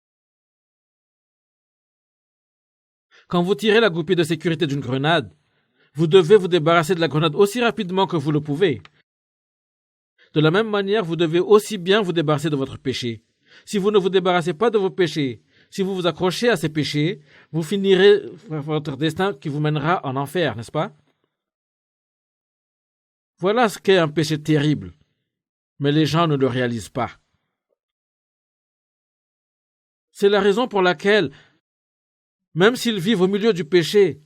Quand vous tirez la goupille de sécurité d'une grenade, vous devez vous débarrasser de la grenade aussi rapidement que vous le pouvez. De la même manière, vous devez aussi bien vous débarrasser de votre péché. Si vous ne vous débarrassez pas de vos péchés, si vous vous accrochez à ces péchés, vous finirez votre destin qui vous mènera en enfer, n'est-ce pas? Voilà ce qu'est un péché terrible, mais les gens ne le réalisent pas. C'est la raison pour laquelle, même s'ils vivent au milieu du péché,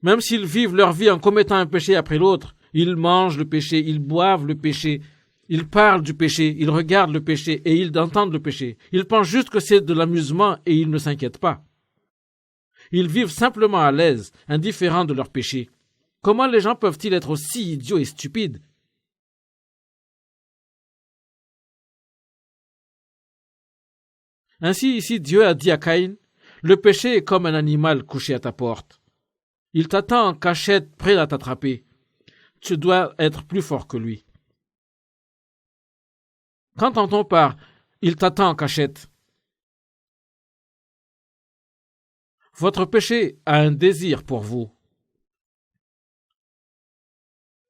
même s'ils vivent leur vie en commettant un péché après l'autre, ils mangent le péché, ils boivent le péché, ils parlent du péché, ils regardent le péché et ils entendent le péché. Ils pensent juste que c'est de l'amusement et ils ne s'inquiètent pas. Ils vivent simplement à l'aise, indifférents de leur péché. Comment les gens peuvent-ils être aussi idiots et stupides? Ainsi, ici, Dieu a dit à Caïn, « Le péché est comme un animal couché à ta porte. Il t'attend en cachette, prêt à t'attraper. Tu dois être plus fort que lui. » Qu'entend-on par « il t'attend en cachette » ? Votre péché a un désir pour vous.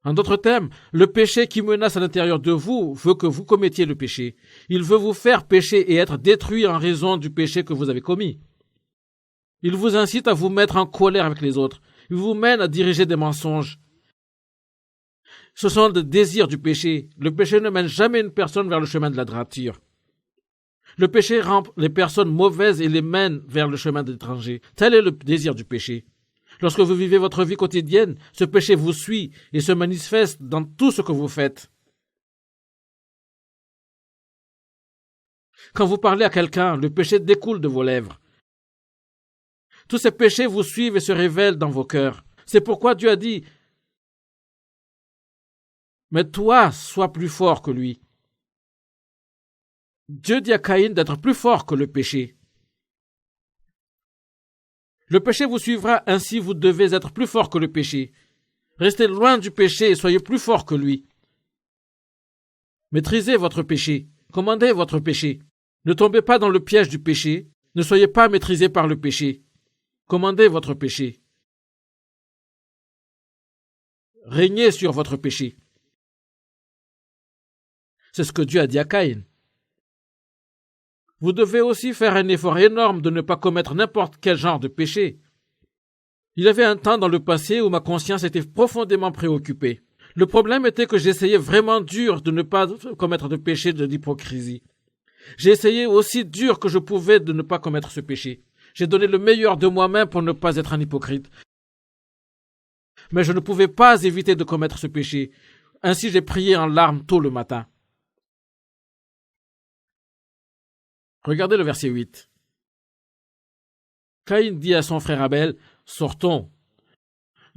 En d'autres termes, le péché qui menace à l'intérieur de vous veut que vous commettiez le péché. Il veut vous faire pécher et être détruit en raison du péché que vous avez commis. Il vous incite à vous mettre en colère avec les autres. Il vous mène à diriger des mensonges. Ce sont des désirs du péché. Le péché ne mène jamais une personne vers le chemin de la droiture. Le péché rend les personnes mauvaises et les mène vers le chemin de l'étranger. Tel est le désir du péché. Lorsque vous vivez votre vie quotidienne, ce péché vous suit et se manifeste dans tout ce que vous faites. Quand vous parlez à quelqu'un, le péché découle de vos lèvres. Tous ces péchés vous suivent et se révèlent dans vos cœurs. C'est pourquoi Dieu a dit « Mais toi, sois plus fort que lui. » Dieu dit à Caïn d'être plus fort que le péché. Le péché vous suivra, ainsi vous devez être plus fort que le péché. Restez loin du péché et soyez plus fort que lui. Maîtrisez votre péché, commandez votre péché. Ne tombez pas dans le piège du péché, ne soyez pas maîtrisés par le péché. Commandez votre péché. Régnez sur votre péché. C'est ce que Dieu a dit à Caïn. Vous devez aussi faire un effort énorme de ne pas commettre n'importe quel genre de péché. Il y avait un temps dans le passé où ma conscience était profondément préoccupée. Le problème était que j'essayais vraiment dur de ne pas commettre de péché d'hypocrisie. J'ai essayé aussi dur que je pouvais de ne pas commettre ce péché. J'ai donné le meilleur de moi-même pour ne pas être un hypocrite. Mais je ne pouvais pas éviter de commettre ce péché. Ainsi j'ai prié en larmes tôt le matin. Regardez le verset 8. Caïn dit à son frère Abel, « Sortons. »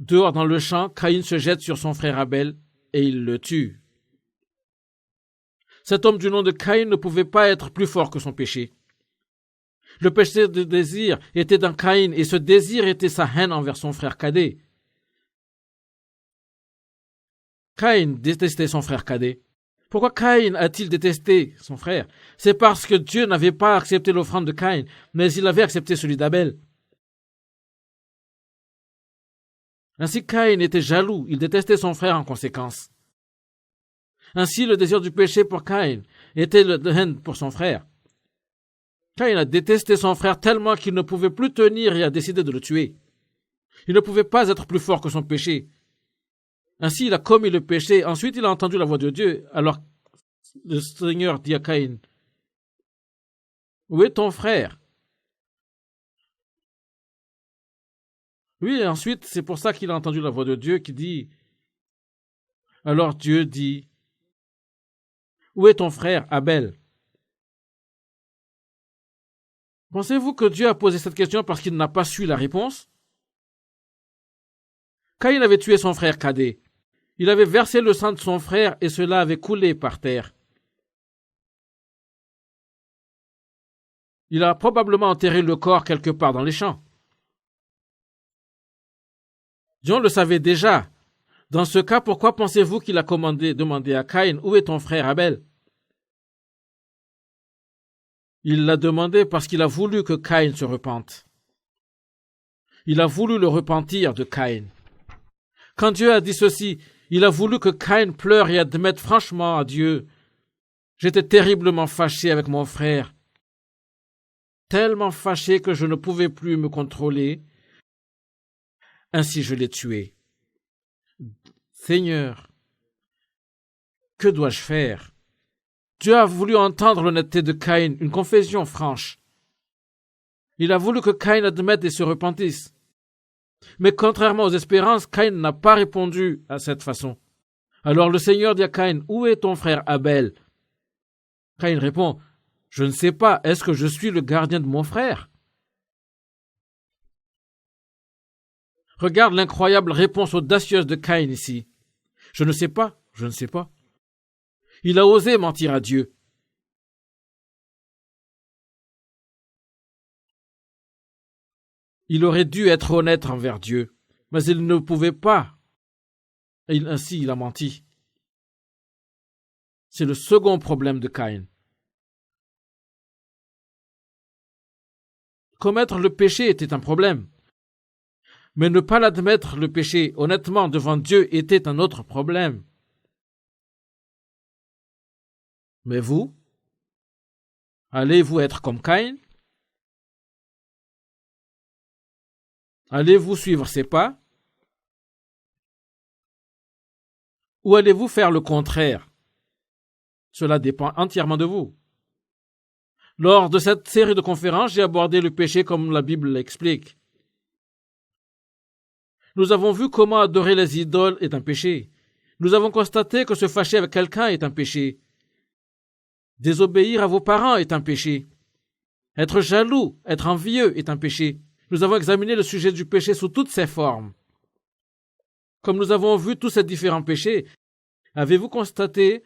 Dehors dans le champ, Caïn se jette sur son frère Abel et il le tue. Cet homme du nom de Caïn ne pouvait pas être plus fort que son péché. Le péché de désir était dans Caïn et ce désir était sa haine envers son frère cadet. Caïn détestait son frère cadet. Pourquoi Caïn a-t-il détesté son frère? C'est parce que Dieu n'avait pas accepté l'offrande de Caïn, mais il avait accepté celui d'Abel. Ainsi Caïn était jaloux, il détestait son frère en conséquence. Ainsi le désir du péché pour Caïn était la haine pour son frère. Caïn a détesté son frère tellement qu'il ne pouvait plus tenir et a décidé de le tuer. Il ne pouvait pas être plus fort que son péché. Ainsi, il a commis le péché. Ensuite, il a entendu la voix de Dieu. Alors, le Seigneur dit à Caïn, « Où est ton frère ?» Oui, et ensuite, c'est pour ça qu'il a entendu la voix de Dieu qui dit, « Alors Dieu dit, où est ton frère Abel ?» Pensez-vous que Dieu a posé cette question parce qu'il n'a pas su la réponse? Caïn avait tué son frère cadet. Il avait versé le sang de son frère et cela avait coulé par terre. Il a probablement enterré le corps quelque part dans les champs. Dieu le savait déjà. Dans ce cas, pourquoi pensez-vous qu'il a demandé à Caïn, où est ton frère Abel? Il l'a demandé parce qu'il a voulu que Caïn se repente. Il a voulu le repentir de Caïn. Quand Dieu a dit ceci, il a voulu que Caïn pleure et admette franchement à Dieu: j'étais terriblement fâché avec mon frère, tellement fâché que je ne pouvais plus me contrôler. Ainsi je l'ai tué. Seigneur, que dois-je faire? Dieu a voulu entendre l'honnêteté de Caïn, une confession franche. Il a voulu que Caïn admette et se repentisse. Mais contrairement aux espérances, Caïn n'a pas répondu à cette façon. Alors le Seigneur dit à Caïn: où est ton frère Abel? Caïn répond: je ne sais pas, est-ce que je suis le gardien de mon frère? Regarde l'incroyable réponse audacieuse de Caïn ici. Je ne sais pas, je ne sais pas. Il a osé mentir à Dieu. Il aurait dû être honnête envers Dieu, mais il ne pouvait pas. Et ainsi, il a menti. C'est le second problème de Caïn. Commettre le péché était un problème. Mais ne pas l'admettre, le péché, honnêtement devant Dieu, était un autre problème. Mais vous, allez-vous être comme Caïn? Allez-vous suivre ses pas? Ou allez-vous faire le contraire? Cela dépend entièrement de vous. Lors de cette série de conférences, j'ai abordé le péché comme la Bible l'explique. Nous avons vu comment adorer les idoles est un péché. Nous avons constaté que se fâcher avec quelqu'un est un péché. Désobéir à vos parents est un péché. Être jaloux, être envieux est un péché. Nous avons examiné le sujet du péché sous toutes ses formes. Comme nous avons vu tous ces différents péchés, avez-vous constaté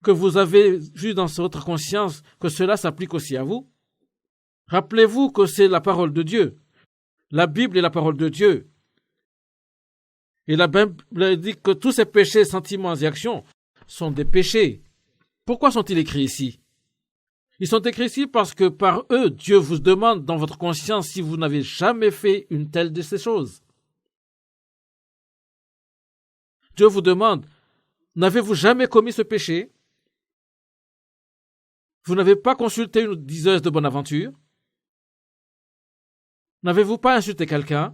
que vous avez vu dans votre conscience que cela s'applique aussi à vous? Rappelez-vous que c'est la parole de Dieu. La Bible est la parole de Dieu. Et la Bible dit que tous ces péchés, sentiments et actions sont des péchés. Pourquoi sont-ils écrits ici? Ils sont écrits ici parce que par eux, Dieu vous demande dans votre conscience si vous n'avez jamais fait une telle de ces choses. Dieu vous demande: n'avez-vous jamais commis ce péché? Vous n'avez pas consulté une diseuse de bonne aventure? N'avez-vous pas insulté quelqu'un?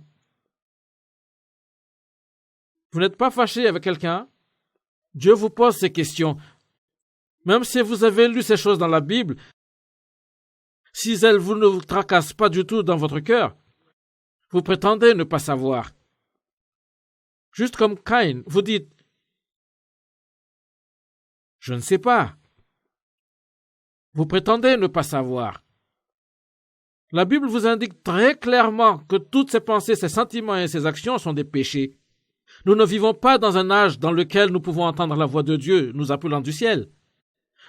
Vous n'êtes pas fâché avec quelqu'un? Dieu vous pose ces questions. Même si vous avez lu ces choses dans la Bible, si elles vous ne vous tracassent pas du tout dans votre cœur, vous prétendez ne pas savoir. Juste comme Caïn, vous dites: je ne sais pas. Vous prétendez ne pas savoir. La Bible vous indique très clairement que toutes ces pensées, ces sentiments et ces actions sont des péchés. Nous ne vivons pas dans un âge dans lequel nous pouvons entendre la voix de Dieu nous appelant du ciel.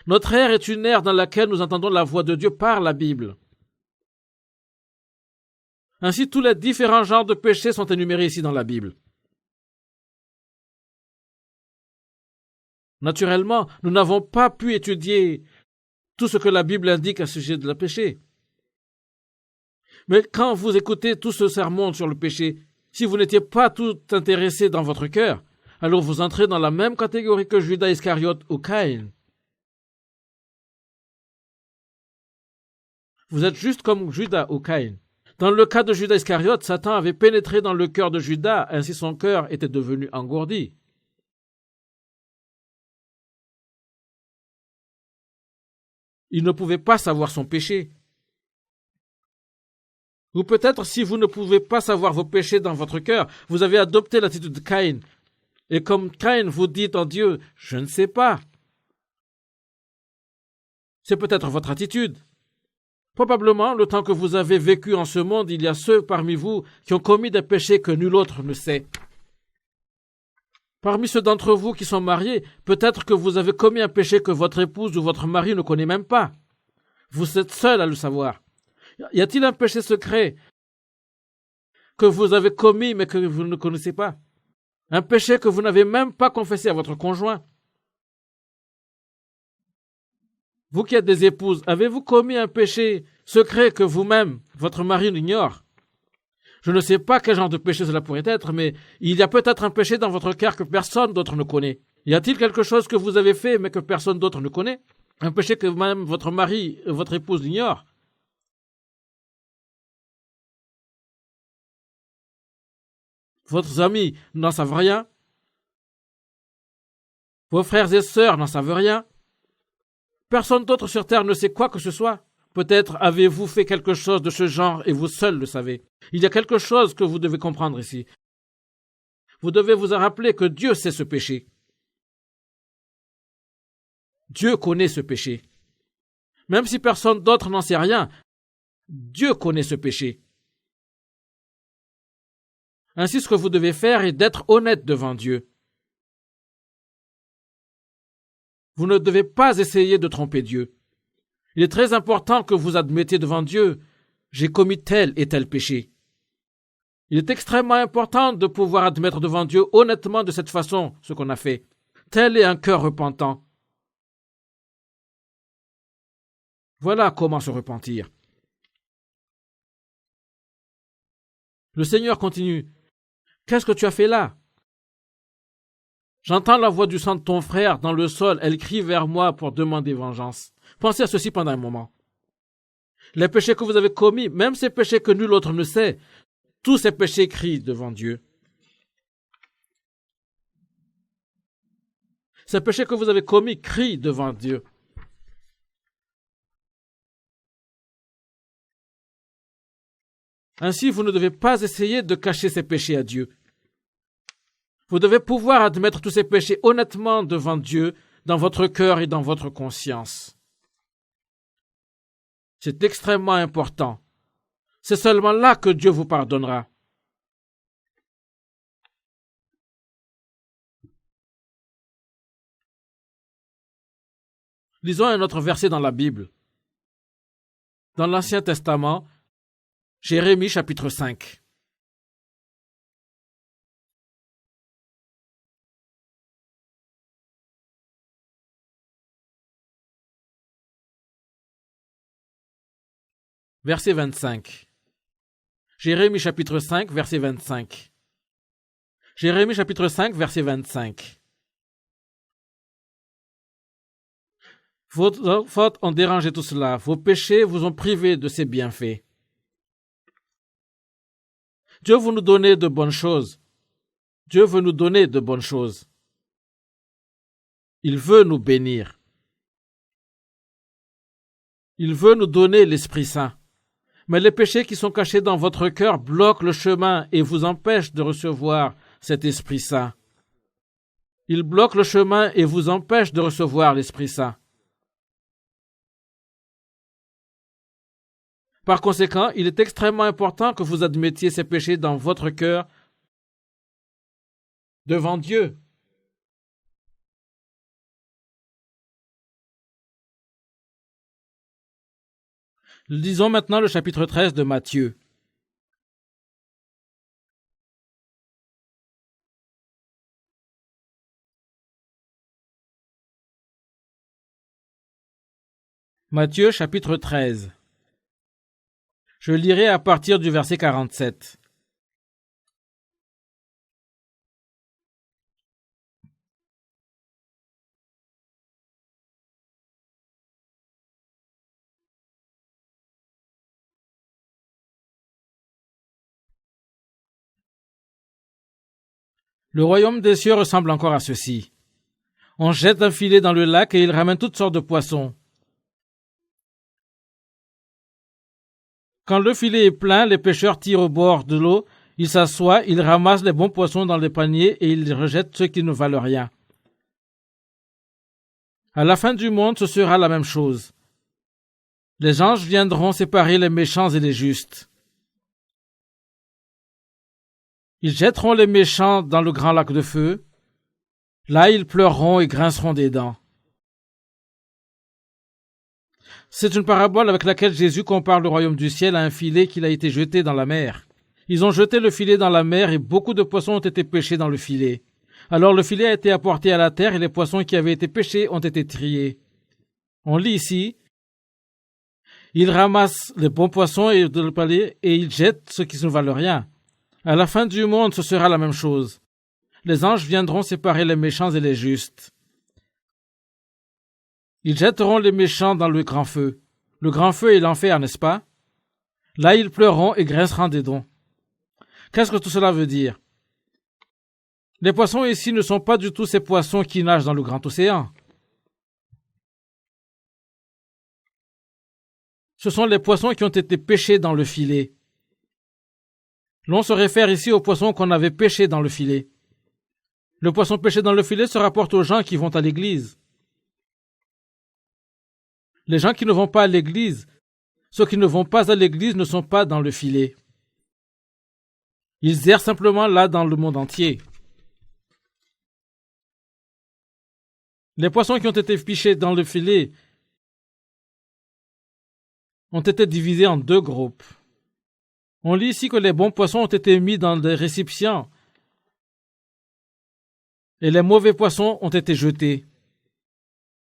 Notre ère est une ère dans laquelle nous entendons la voix de Dieu par la Bible. Ainsi, tous les différents genres de péchés sont énumérés ici dans la Bible. Naturellement, nous n'avons pas pu étudier tout ce que la Bible indique à ce sujet de la péché. Mais quand vous écoutez tout ce sermon sur le péché, si vous n'étiez pas tout intéressé dans votre cœur, alors vous entrez dans la même catégorie que Judas Iscariote ou Caïn. Vous êtes juste comme Judas ou Caïn. Dans le cas de Judas Iscariote, Satan avait pénétré dans le cœur de Judas, ainsi son cœur était devenu engourdi. Il ne pouvait pas savoir son péché. Ou peut-être, si vous ne pouvez pas savoir vos péchés dans votre cœur, vous avez adopté l'attitude de Caïn. Et comme Caïn, vous dites en Dieu: je ne sais pas. C'est peut-être votre attitude. Probablement, le temps que vous avez vécu en ce monde, il y a ceux parmi vous qui ont commis des péchés que nul autre ne sait. Parmi ceux d'entre vous qui sont mariés, peut-être que vous avez commis un péché que votre épouse ou votre mari ne connaît même pas. Vous êtes seul à le savoir. Y a-t-il un péché secret que vous avez commis mais que vous ne connaissez pas? Un péché que vous n'avez même pas confessé à votre conjoint? Vous qui êtes des épouses, avez-vous commis un péché secret que vous-même, votre mari l'ignore? Je ne sais pas quel genre de péché cela pourrait être, mais il y a peut-être un péché dans votre cœur que personne d'autre ne connaît. Y a-t-il quelque chose que vous avez fait mais que personne d'autre ne connaît? Un péché que même votre mari et votre épouse l'ignorent? Vos amis n'en savent rien? Vos frères et sœurs n'en savent rien? Personne d'autre sur terre ne sait quoi que ce soit. Peut-être avez-vous fait quelque chose de ce genre et vous seul le savez. Il y a quelque chose que vous devez comprendre ici. Vous devez vous en rappeler que Dieu sait ce péché. Dieu connaît ce péché. Même si personne d'autre n'en sait rien, Dieu connaît ce péché. Ainsi, ce que vous devez faire est d'être honnête devant Dieu. Vous ne devez pas essayer de tromper Dieu. Il est très important que vous admettiez devant Dieu, j'ai commis tel et tel péché. Il est extrêmement important de pouvoir admettre devant Dieu honnêtement de cette façon ce qu'on a fait. Tel est un cœur repentant. Voilà comment se repentir. Le Seigneur continue. Qu'est-ce que tu as fait là? J'entends la voix du sang de ton frère dans le sol. Elle crie vers moi pour demander vengeance. Pensez à ceci pendant un moment. Les péchés que vous avez commis, même ces péchés que nul autre ne sait, tous ces péchés crient devant Dieu. Ces péchés que vous avez commis crient devant Dieu. Ainsi, vous ne devez pas essayer de cacher ces péchés à Dieu. Vous devez pouvoir admettre tous ces péchés honnêtement devant Dieu, dans votre cœur et dans votre conscience. C'est extrêmement important. C'est seulement là que Dieu vous pardonnera. Lisons un autre verset dans la Bible. Dans l'Ancien Testament, Jérémie chapitre 5. Verset 25. Jérémie chapitre 5, verset 25. Jérémie chapitre 5, verset 25. Vos fautes ont dérangé tout cela. Vos péchés vous ont privé de ces bienfaits. Dieu veut nous donner de bonnes choses. Dieu veut nous donner de bonnes choses. Il veut nous bénir. Il veut nous donner l'Esprit Saint. Mais les péchés qui sont cachés dans votre cœur bloquent le chemin et vous empêchent de recevoir cet Esprit Saint. Ils bloquent le chemin et vous empêchent de recevoir l'Esprit Saint. Par conséquent, il est extrêmement important que vous admettiez ces péchés dans votre cœur devant Dieu. Lisons maintenant le chapitre 13 de Matthieu. Matthieu chapitre 13. Je lirai à partir du verset 47. Le royaume des cieux ressemble encore à ceci. On jette un filet dans le lac et il ramène toutes sortes de poissons. Quand le filet est plein, les pêcheurs tirent au bord de l'eau, ils s'assoient, ils ramassent les bons poissons dans les paniers et ils rejettent ceux qui ne valent rien. À la fin du monde, ce sera la même chose. Les anges viendront séparer les méchants et les justes. Ils jetteront les méchants dans le grand lac de feu. Là, ils pleureront et grinceront des dents. C'est une parabole avec laquelle Jésus compare le royaume du ciel à un filet qui a été jeté dans la mer. Ils ont jeté le filet dans la mer et beaucoup de poissons ont été pêchés dans le filet. Alors le filet a été apporté à la terre et les poissons qui avaient été pêchés ont été triés. On lit ici, ils ramassent les bons poissons et ils jettent ceux qui ne valent rien. À la fin du monde, ce sera la même chose. Les anges viendront séparer les méchants et les justes. Ils jetteront les méchants dans le grand feu. Le grand feu est l'enfer, n'est-ce pas? Là, ils pleureront et grinceront des dents. Qu'est-ce que tout cela veut dire? Les poissons ici ne sont pas du tout ces poissons qui nagent dans le grand océan. Ce sont les poissons qui ont été pêchés dans le filet. L'on se réfère ici aux poissons qu'on avait pêchés dans le filet. Le poisson pêché dans le filet se rapporte aux gens qui vont à l'église. Les gens qui ne vont pas à l'église, ceux qui ne vont pas à l'église ne sont pas dans le filet. Ils errent simplement là dans le monde entier. Les poissons qui ont été pêchés dans le filet ont été divisés en deux groupes. On lit ici que les bons poissons ont été mis dans des récipients et les mauvais poissons ont été jetés.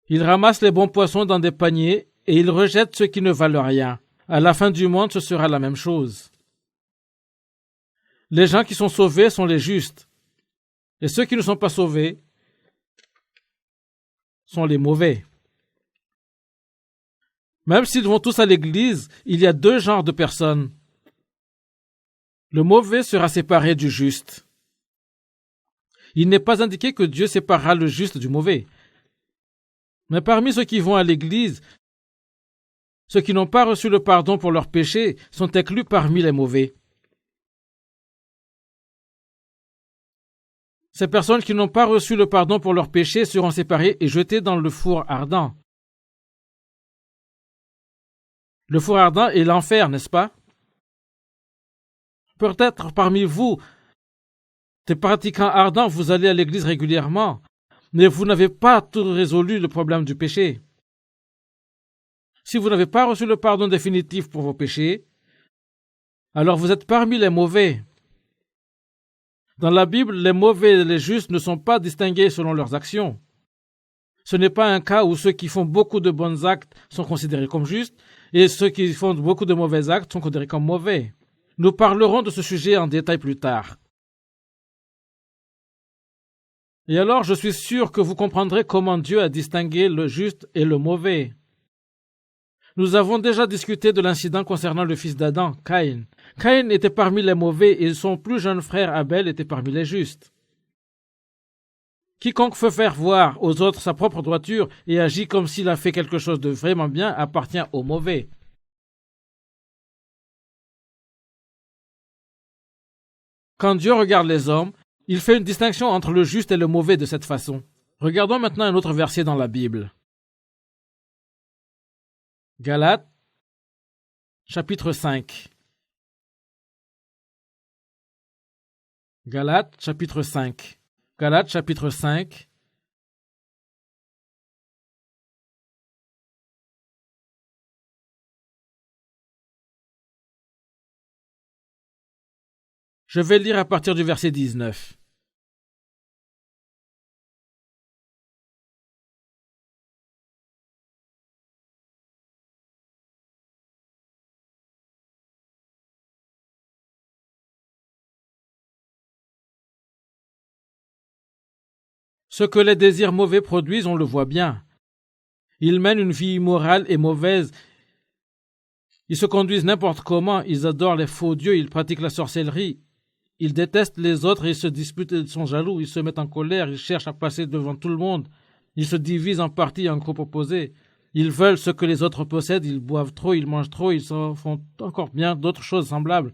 Ils ramassent les bons poissons dans des paniers et ils rejettent ceux qui ne valent rien. À la fin du monde, ce sera la même chose. Les gens qui sont sauvés sont les justes et ceux qui ne sont pas sauvés sont les mauvais. Même s'ils vont tous à l'église, il y a deux genres de personnes. Le mauvais sera séparé du juste. Il n'est pas indiqué que Dieu séparera le juste du mauvais. Mais parmi ceux qui vont à l'église, ceux qui n'ont pas reçu le pardon pour leurs péchés sont inclus parmi les mauvais. Ces personnes qui n'ont pas reçu le pardon pour leurs péchés seront séparées et jetées dans le four ardent. Le four ardent est l'enfer, n'est-ce pas? Peut-être parmi vous, des pratiquants ardents, vous allez à l'église régulièrement, mais vous n'avez pas tout résolu le problème du péché. Si vous n'avez pas reçu le pardon définitif pour vos péchés, alors vous êtes parmi les mauvais. Dans la Bible, les mauvais et les justes ne sont pas distingués selon leurs actions. Ce n'est pas un cas où ceux qui font beaucoup de bons actes sont considérés comme justes et ceux qui font beaucoup de mauvais actes sont considérés comme mauvais. Nous parlerons de ce sujet en détail plus tard. Et alors, je suis sûr que vous comprendrez comment Dieu a distingué le juste et le mauvais. Nous avons déjà discuté de l'incident concernant le fils d'Adam, Caïn. Caïn était parmi les mauvais et son plus jeune frère Abel était parmi les justes. Quiconque veut faire voir aux autres sa propre droiture et agit comme s'il a fait quelque chose de vraiment bien appartient aux mauvais. Quand Dieu regarde les hommes, il fait une distinction entre le juste et le mauvais de cette façon. Regardons maintenant un autre verset dans la Bible. Galates, chapitre 5. Galates, chapitre 5. Galates, chapitre 5. Je vais lire à partir du verset 19. Ce que les désirs mauvais produisent, on le voit bien. Ils mènent une vie immorale et mauvaise. Ils se conduisent n'importe comment, ils adorent les faux dieux, ils pratiquent la sorcellerie. Ils détestent les autres, ils se disputent, ils sont jaloux, ils se mettent en colère, ils cherchent à passer devant tout le monde. Ils se divisent en parties, en groupes opposés. Ils veulent ce que les autres possèdent, ils boivent trop, ils mangent trop, ils s'en font encore bien d'autres choses semblables.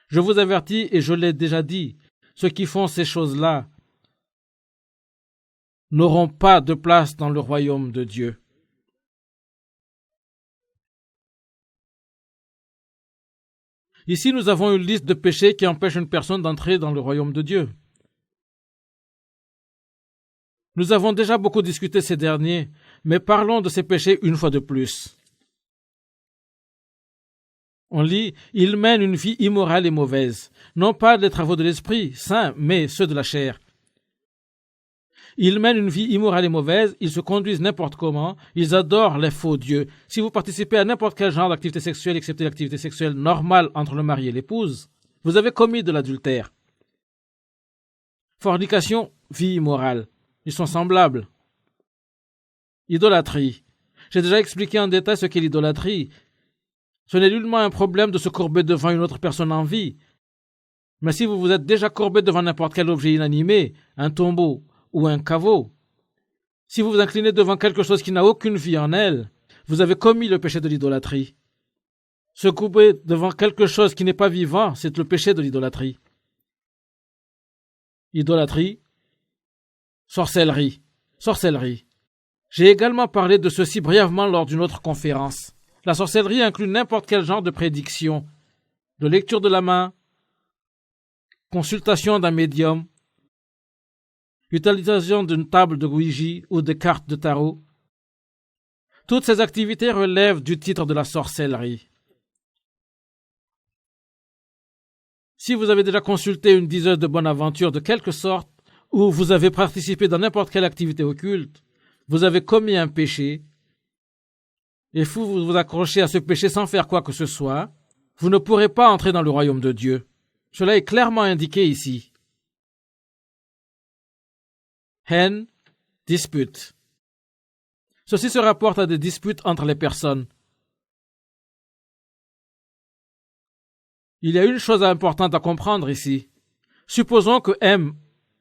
Je vous avertis, et je l'ai déjà dit, ceux qui font ces choses-là n'auront pas de place dans le royaume de Dieu. Ici, nous avons une liste de péchés qui empêchent une personne d'entrer dans le royaume de Dieu. Nous avons déjà beaucoup discuté ces derniers, mais parlons de ces péchés une fois de plus. On lit « Ils mènent une vie immorale et mauvaise, non pas les travaux de l'esprit, saints, mais ceux de la chair. Ils mènent une vie immorale et mauvaise, ils se conduisent n'importe comment, ils adorent les faux dieux. Si vous participez à n'importe quel genre d'activité sexuelle, excepté l'activité sexuelle normale entre le mari et l'épouse, Vous avez commis de l'adultère. Fornication, vie immorale. Ils sont semblables. Idolâtrie. J'ai déjà expliqué en détail ce qu'est l'idolâtrie. Ce n'est nullement un problème de se courber devant une autre personne en vie. Mais si vous vous êtes déjà courbé devant n'importe quel objet inanimé, un tombeau ou un caveau, si vous vous inclinez devant quelque chose qui n'a aucune vie en elle, vous avez commis le péché de l'idolâtrie. Se courber devant quelque chose qui n'est pas vivant, c'est le péché de l'idolâtrie. Idolâtrie, sorcellerie. J'ai également parlé de ceci brièvement lors d'une autre conférence. La sorcellerie inclut n'importe quel genre de prédiction, de lecture de la main, consultation d'un médium, utilisation d'une table de Ouija ou de cartes de tarot. Toutes ces activités relèvent du titre de la sorcellerie. Si vous avez déjà consulté une diseuse de bonne aventure de quelque sorte, ou vous avez participé dans n'importe quelle activité occulte, vous avez commis un péché, et vous vous accrochez à ce péché sans faire quoi que ce soit, vous ne pourrez pas entrer dans le royaume de Dieu. Cela est clairement indiqué ici. Haine, dispute. Ceci se rapporte à des disputes entre les personnes. Il y a une chose importante à comprendre ici. Supposons que M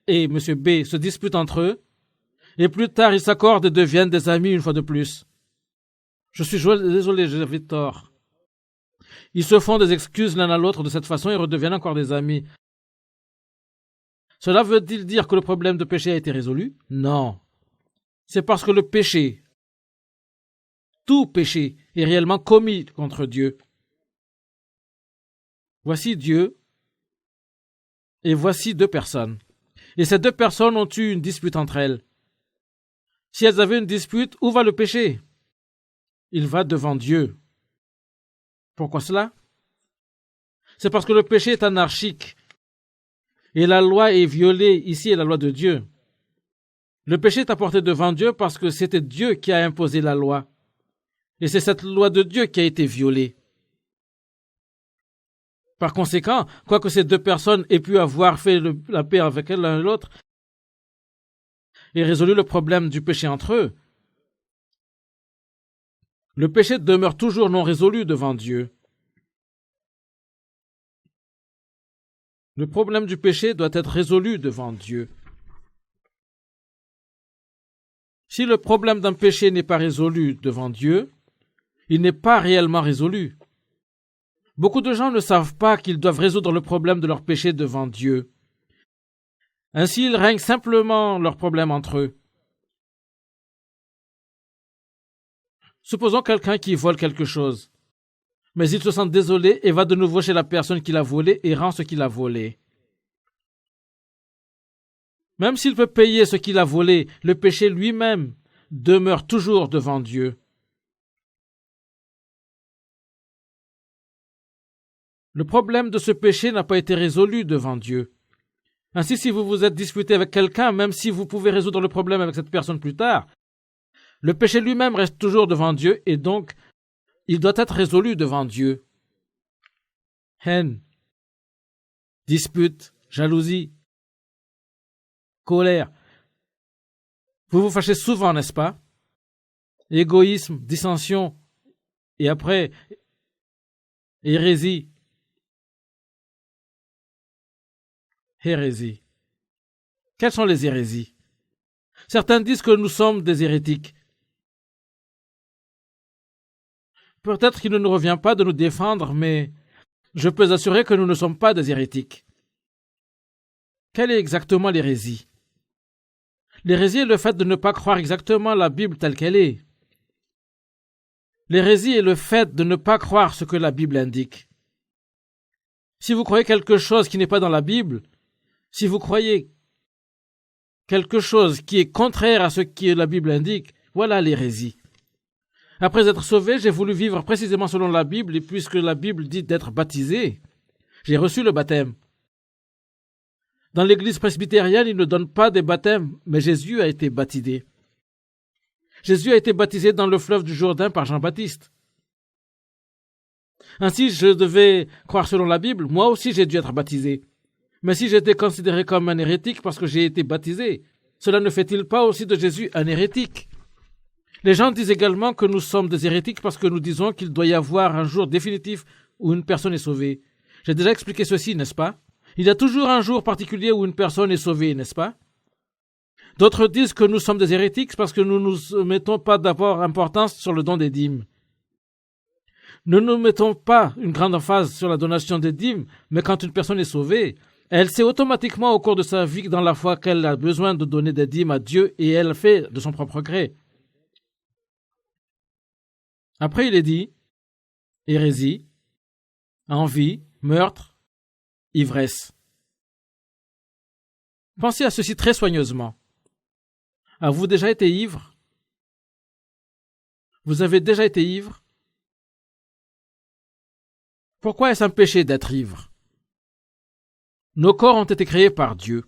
et M. B se disputent entre eux, et plus tard ils s'accordent et deviennent des amis une fois de plus. Je suis désolé, j'avais tort. Ils se font des excuses l'un à l'autre de cette façon et redeviennent encore des amis. Cela veut-il dire que le problème de péché a été résolu? Non. C'est parce que le péché, tout péché, est réellement commis contre Dieu. Voici Dieu et voici deux personnes. Et ces deux personnes ont eu une dispute entre elles. Si elles avaient une dispute, où va le péché? Il va devant Dieu. Pourquoi cela? C'est parce que le péché est anarchique et la loi est violée. Ici est la loi de Dieu. Le péché est apporté devant Dieu parce que c'était Dieu qui a imposé la loi. Et c'est cette loi de Dieu qui a été violée. Par conséquent, quoique ces deux personnes aient pu avoir fait la paix avec l'un et l'autre et résolu le problème du péché entre eux, le péché demeure toujours non résolu devant Dieu. Le problème du péché doit être résolu devant Dieu. Si le problème d'un péché n'est pas résolu devant Dieu, il n'est pas réellement résolu. Beaucoup de gens ne savent pas qu'ils doivent résoudre le problème de leur péché devant Dieu. Ainsi, ils règnent simplement leurs problèmes entre eux. Supposons quelqu'un qui vole quelque chose, mais il se sent désolé et va de nouveau chez la personne qui l'a volé et rend ce qu'il a volé. Même s'il peut payer ce qu'il a volé, le péché lui-même demeure toujours devant Dieu. Le problème de ce péché n'a pas été résolu devant Dieu. Ainsi, si vous vous êtes disputé avec quelqu'un, même si vous pouvez résoudre le problème avec cette personne plus tard, le péché lui-même reste toujours devant Dieu et donc, il doit être résolu devant Dieu. Haine, dispute, jalousie, colère. Vous vous fâchez souvent, n'est-ce pas? Égoïsme, dissension, et après, hérésie. Hérésie. Quelles sont les hérésies? Certains disent que nous sommes des hérétiques. Peut-être qu'il ne nous revient pas de nous défendre, mais je peux assurer que nous ne sommes pas des hérétiques. Quelle est exactement l'hérésie? L'hérésie est le fait de ne pas croire exactement la Bible telle qu'elle est. L'hérésie est le fait de ne pas croire ce que la Bible indique. Si vous croyez quelque chose qui n'est pas dans la Bible, si vous croyez quelque chose qui est contraire à ce que la Bible indique, voilà l'hérésie. Après être sauvé, j'ai voulu vivre précisément selon la Bible, et puisque la Bible dit d'être baptisé, j'ai reçu le baptême. Dans l'église presbytérienne, ils ne donnent pas des baptêmes, mais Jésus a été baptisé. Jésus a été baptisé dans le fleuve du Jourdain par Jean-Baptiste. Ainsi, je devais croire selon la Bible, moi aussi j'ai dû être baptisé. Mais si j'étais considéré comme un hérétique parce que j'ai été baptisé, cela ne fait-il pas aussi de Jésus un hérétique? Les gens disent également que nous sommes des hérétiques parce que nous disons qu'il doit y avoir un jour définitif où une personne est sauvée. J'ai déjà expliqué ceci, n'est-ce pas? Il y a toujours un jour particulier où une personne est sauvée, n'est-ce pas? D'autres disent que nous sommes des hérétiques parce que nous ne mettons pas d'abord importance sur le don des dîmes. Ne nous mettons pas une grande emphase sur la donation des dîmes, mais quand une personne est sauvée, elle sait automatiquement au cours de sa vie dans la foi qu'elle a besoin de donner des dîmes à Dieu et elle le fait de son propre gré. Après, il est dit hérésie, envie, meurtre, ivresse. Pensez à ceci très soigneusement. Avez-vous déjà été ivre? Vous avez déjà été ivre? Pourquoi est-ce un péché d'être ivre? Nos corps ont été créés par Dieu.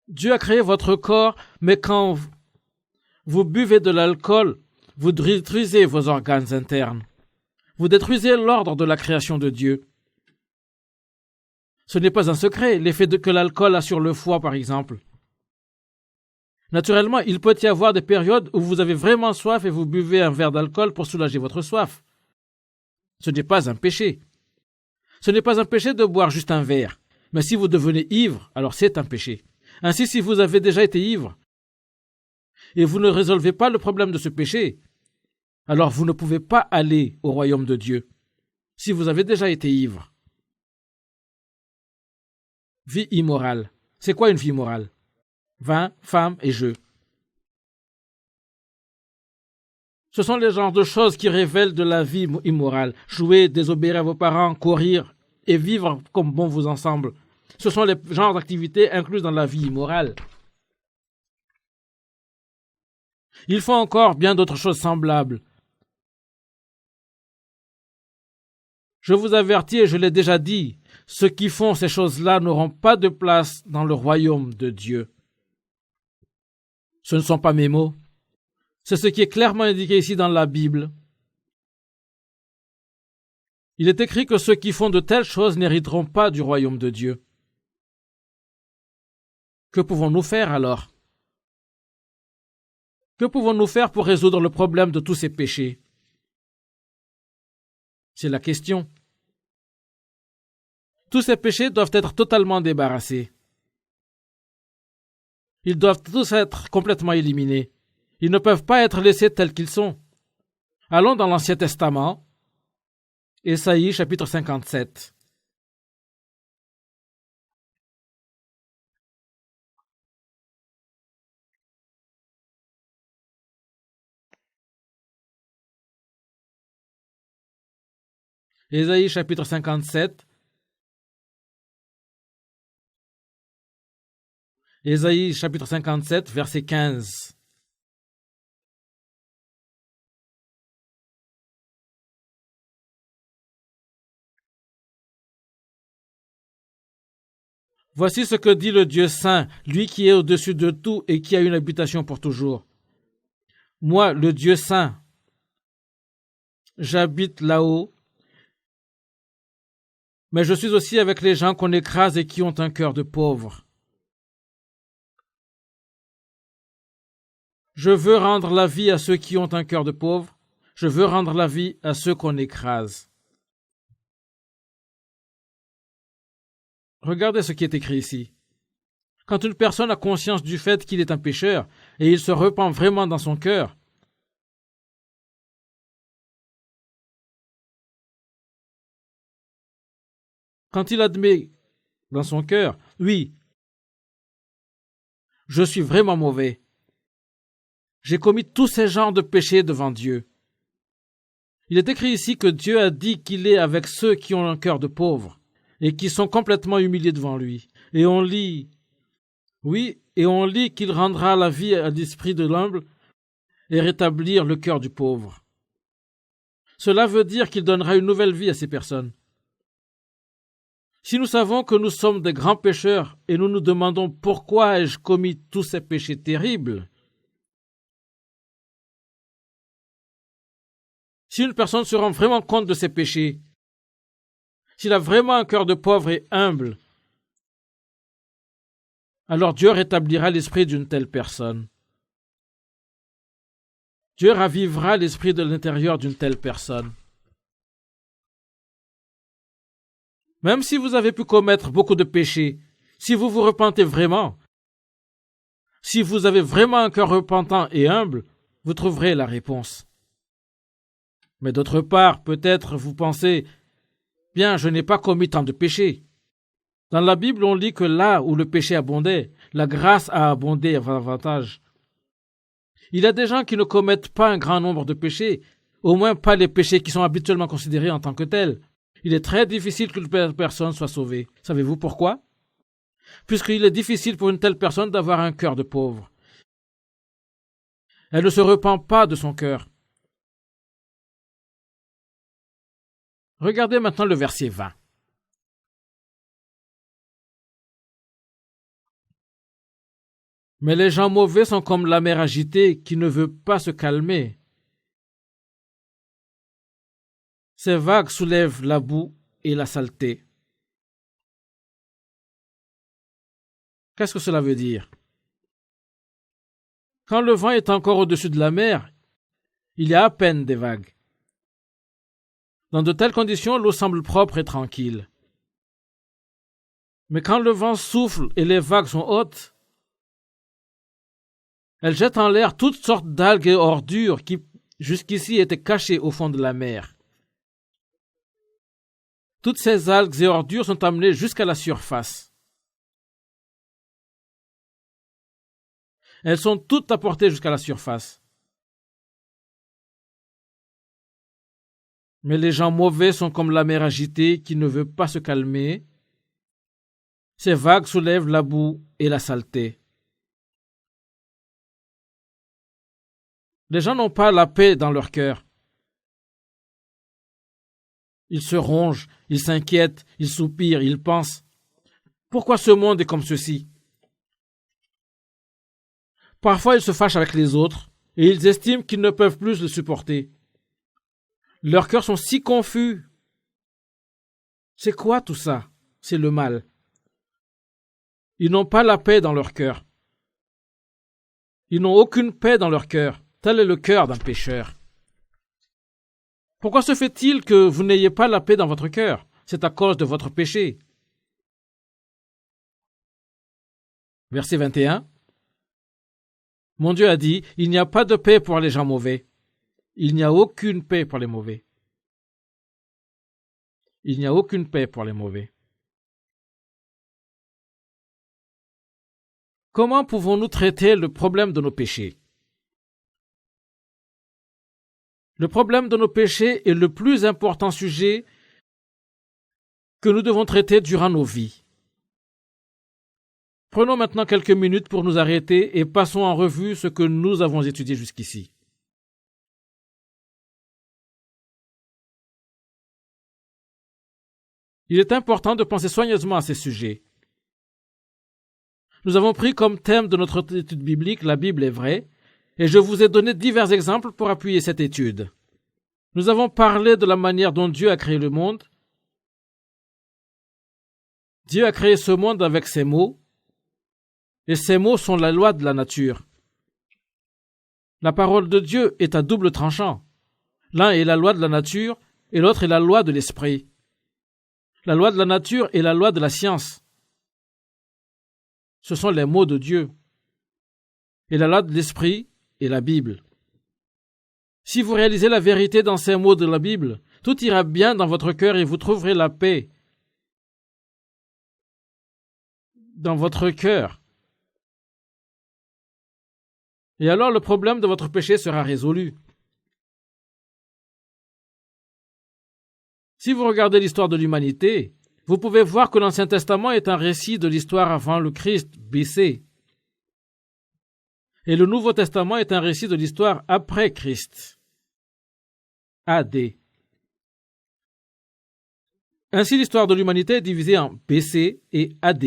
Dieu a créé votre corps, mais quand vous buvez de l'alcool, vous détruisez vos organes internes. Vous détruisez l'ordre de la création de Dieu. Ce n'est pas un secret, l'effet que l'alcool a sur le foie, par exemple. Naturellement, il peut y avoir des périodes où vous avez vraiment soif et vous buvez un verre d'alcool pour soulager votre soif. Ce n'est pas un péché. Ce n'est pas un péché de boire juste un verre. Mais si vous devenez ivre, alors c'est un péché. Ainsi, si vous avez déjà été ivre et vous ne résolvez pas le problème de ce péché, alors vous ne pouvez pas aller au royaume de Dieu. Si vous avez déjà été ivre. Vie immorale. C'est quoi une vie immorale? Vin, femme et jeu. Ce sont les genres de choses qui révèlent de la vie immorale. Jouer, désobéir à vos parents, courir et vivre comme bon vous ensemble. Ce sont les genres d'activités incluses dans la vie immorale. Il faut encore bien d'autres choses semblables. Je vous avertis et je l'ai déjà dit, ceux qui font ces choses-là n'auront pas de place dans le royaume de Dieu. Ce ne sont pas mes mots. C'est ce qui est clairement indiqué ici dans la Bible. Il est écrit que ceux qui font de telles choses n'hériteront pas du royaume de Dieu. Que pouvons-nous faire alors? Que pouvons-nous faire pour résoudre le problème de tous ces péchés? C'est la question. Tous ces péchés doivent être totalement débarrassés. Ils doivent tous être complètement éliminés. Ils ne peuvent pas être laissés tels qu'ils sont. Allons dans l'Ancien Testament, Ésaïe chapitre 57. Ésaïe chapitre 57. Ésaïe chapitre 57, verset 15. Voici ce que dit le Dieu saint, lui qui est au-dessus de tout et qui a une habitation pour toujours. Moi, le Dieu saint, j'habite là-haut, mais je suis aussi avec les gens qu'on écrase et qui ont un cœur de pauvre. Je veux rendre la vie à ceux qui ont un cœur de pauvre. Je veux rendre la vie à ceux qu'on écrase. Regardez ce qui est écrit ici. Quand une personne a conscience du fait qu'il est un pécheur et il se repent vraiment dans son cœur, quand il admet dans son cœur, oui, je suis vraiment mauvais. J'ai commis tous ces genres de péchés devant Dieu. Il est écrit ici que Dieu a dit qu'il est avec ceux qui ont un cœur de pauvre et qui sont complètement humiliés devant lui. Et on lit, on lit qu'il rendra la vie à l'esprit de l'humble et rétablir le cœur du pauvre. Cela veut dire qu'il donnera une nouvelle vie à ces personnes. Si nous savons que nous sommes des grands pécheurs et nous nous demandons pourquoi ai-je commis tous ces péchés terribles, Si une personne se rend vraiment compte de ses péchés, s'il a vraiment un cœur de pauvre et humble, alors Dieu rétablira l'esprit d'une telle personne. Dieu ravivera l'esprit de l'intérieur d'une telle personne. Même si vous avez pu commettre beaucoup de péchés, si vous vous repentez vraiment, si vous avez vraiment un cœur repentant et humble, vous trouverez la réponse. Mais d'autre part, peut-être vous pensez, bien, je n'ai pas commis tant de péchés. Dans la Bible, on lit que là où le péché abondait, la grâce a abondé davantage. Il y a des gens qui ne commettent pas un grand nombre de péchés, au moins pas les péchés qui sont habituellement considérés en tant que tels. Il est très difficile qu'une personne soit sauvée. Savez-vous pourquoi? Puisqu'il est difficile pour une telle personne d'avoir un cœur de pauvre. Elle ne se repent pas de son cœur. Regardez maintenant le verset 20. Mais les gens mauvais sont comme la mer agitée qui ne veut pas se calmer. Ces vagues soulèvent la boue et la saleté. Qu'est-ce que cela veut dire? Quand le vent est encore au-dessus de la mer, il y a à peine des vagues. Dans de telles conditions, l'eau semble propre et tranquille. Mais quand le vent souffle et les vagues sont hautes, elles jettent en l'air toutes sortes d'algues et ordures qui, jusqu'ici, étaient cachées au fond de la mer. Toutes ces algues et ordures sont amenées jusqu'à la surface. Elles sont toutes apportées jusqu'à la surface. Mais les gens mauvais sont comme la mer agitée qui ne veut pas se calmer. Ces vagues soulèvent la boue et la saleté. Les gens n'ont pas la paix dans leur cœur. Ils se rongent, ils s'inquiètent, ils soupirent, ils pensent. Pourquoi ce monde est comme ceci? Parfois, ils se fâchent avec les autres et ils estiment qu'ils ne peuvent plus le supporter. Leurs cœurs sont si confus. C'est quoi tout ça? C'est le mal. Ils n'ont pas la paix dans leur cœur. Ils n'ont aucune paix dans leur cœur. Tel est le cœur d'un pécheur. Pourquoi se fait-il que vous n'ayez pas la paix dans votre cœur? C'est à cause de votre péché. Verset 21. Mon Dieu a dit, il n'y a pas de paix pour les gens mauvais. Il n'y a aucune paix pour les mauvais. Il n'y a aucune paix pour les mauvais. Comment pouvons-nous traiter le problème de nos péchés? Le problème de nos péchés est le plus important sujet que nous devons traiter durant nos vies. Prenons maintenant quelques minutes pour nous arrêter et passons en revue ce que nous avons étudié jusqu'ici. Il est important de penser soigneusement à ces sujets. Nous avons pris comme thème de notre étude biblique la Bible est vraie, et je vous ai donné divers exemples pour appuyer cette étude. Nous avons parlé de la manière dont Dieu a créé le monde. Dieu a créé ce monde avec ses mots, et ces mots sont la loi de la nature. La parole de Dieu est à double tranchant. L'un est la loi de la nature, et l'autre est la loi de l'esprit. La loi de la nature est la loi de la science. Ce sont les mots de Dieu. Et la loi de l'esprit est la Bible. Si vous réalisez la vérité dans ces mots de la Bible, tout ira bien dans votre cœur et vous trouverez la paix dans votre cœur. Et alors le problème de votre péché sera résolu. Si vous regardez l'histoire de l'humanité, vous pouvez voir que l'Ancien Testament est un récit de l'histoire avant le Christ, BC. Et le Nouveau Testament est un récit de l'histoire après Christ, AD. Ainsi, l'histoire de l'humanité est divisée en BC et AD.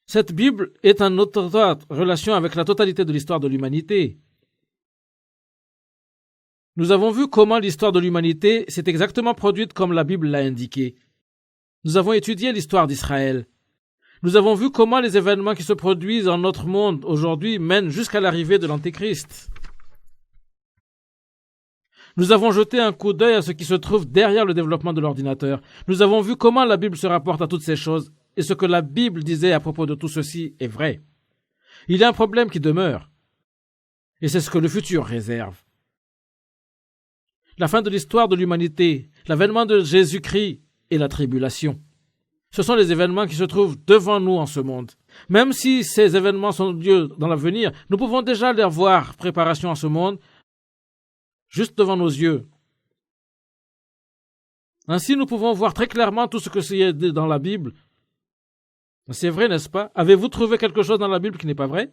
Cette Bible est en étroite relation avec la totalité de l'histoire de l'humanité. Nous avons vu comment l'histoire de l'humanité s'est exactement produite comme la Bible l'a indiqué. Nous avons étudié l'histoire d'Israël. Nous avons vu comment les événements qui se produisent dans notre monde aujourd'hui mènent jusqu'à l'arrivée de l'Antéchrist. Nous avons jeté un coup d'œil à ce qui se trouve derrière le développement de l'ordinateur. Nous avons vu comment la Bible se rapporte à toutes ces choses et ce que la Bible disait à propos de tout ceci est vrai. Il y a un problème qui demeure et c'est ce que le futur réserve. La fin de l'histoire de l'humanité, l'avènement de Jésus-Christ et la tribulation. Ce sont les événements qui se trouvent devant nous en ce monde. Même si ces événements sont lieu dans l'avenir, nous pouvons déjà les voir préparation en ce monde, juste devant nos yeux. Ainsi, nous pouvons voir très clairement tout ce que c'est dit dans la Bible. C'est vrai, n'est-ce pas? Avez-vous trouvé quelque chose dans la Bible qui n'est pas vrai?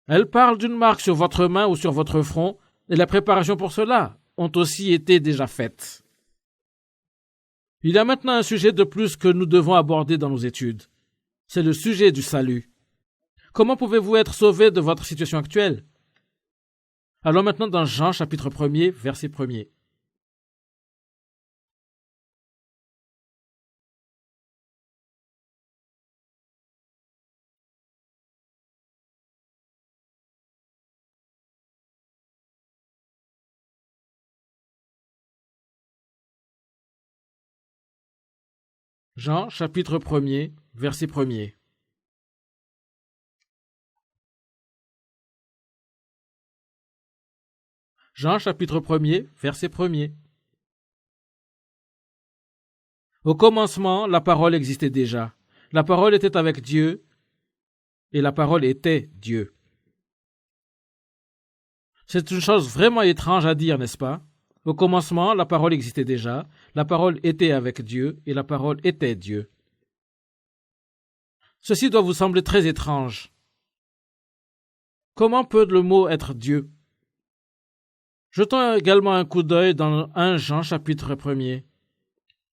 Elle parle d'une marque sur votre main ou sur votre front, et la préparation pour cela ont aussi été déjà faites. Il y a maintenant un sujet de plus que nous devons aborder dans nos études. C'est le sujet du salut. Comment pouvez-vous être sauvé de votre situation actuelle? Allons maintenant dans Jean chapitre 1er, verset 1er. Jean chapitre 1er, verset 1er. Jean chapitre 1er, verset 1er. Au commencement, la parole existait déjà. La parole était avec Dieu et la parole était Dieu. C'est une chose vraiment étrange à dire, n'est-ce pas? Au commencement, la parole existait déjà, la parole était avec Dieu et la parole était Dieu. Ceci doit vous sembler très étrange. Comment peut le mot être Dieu? Jetons également un coup d'œil dans 1 Jean chapitre 1er,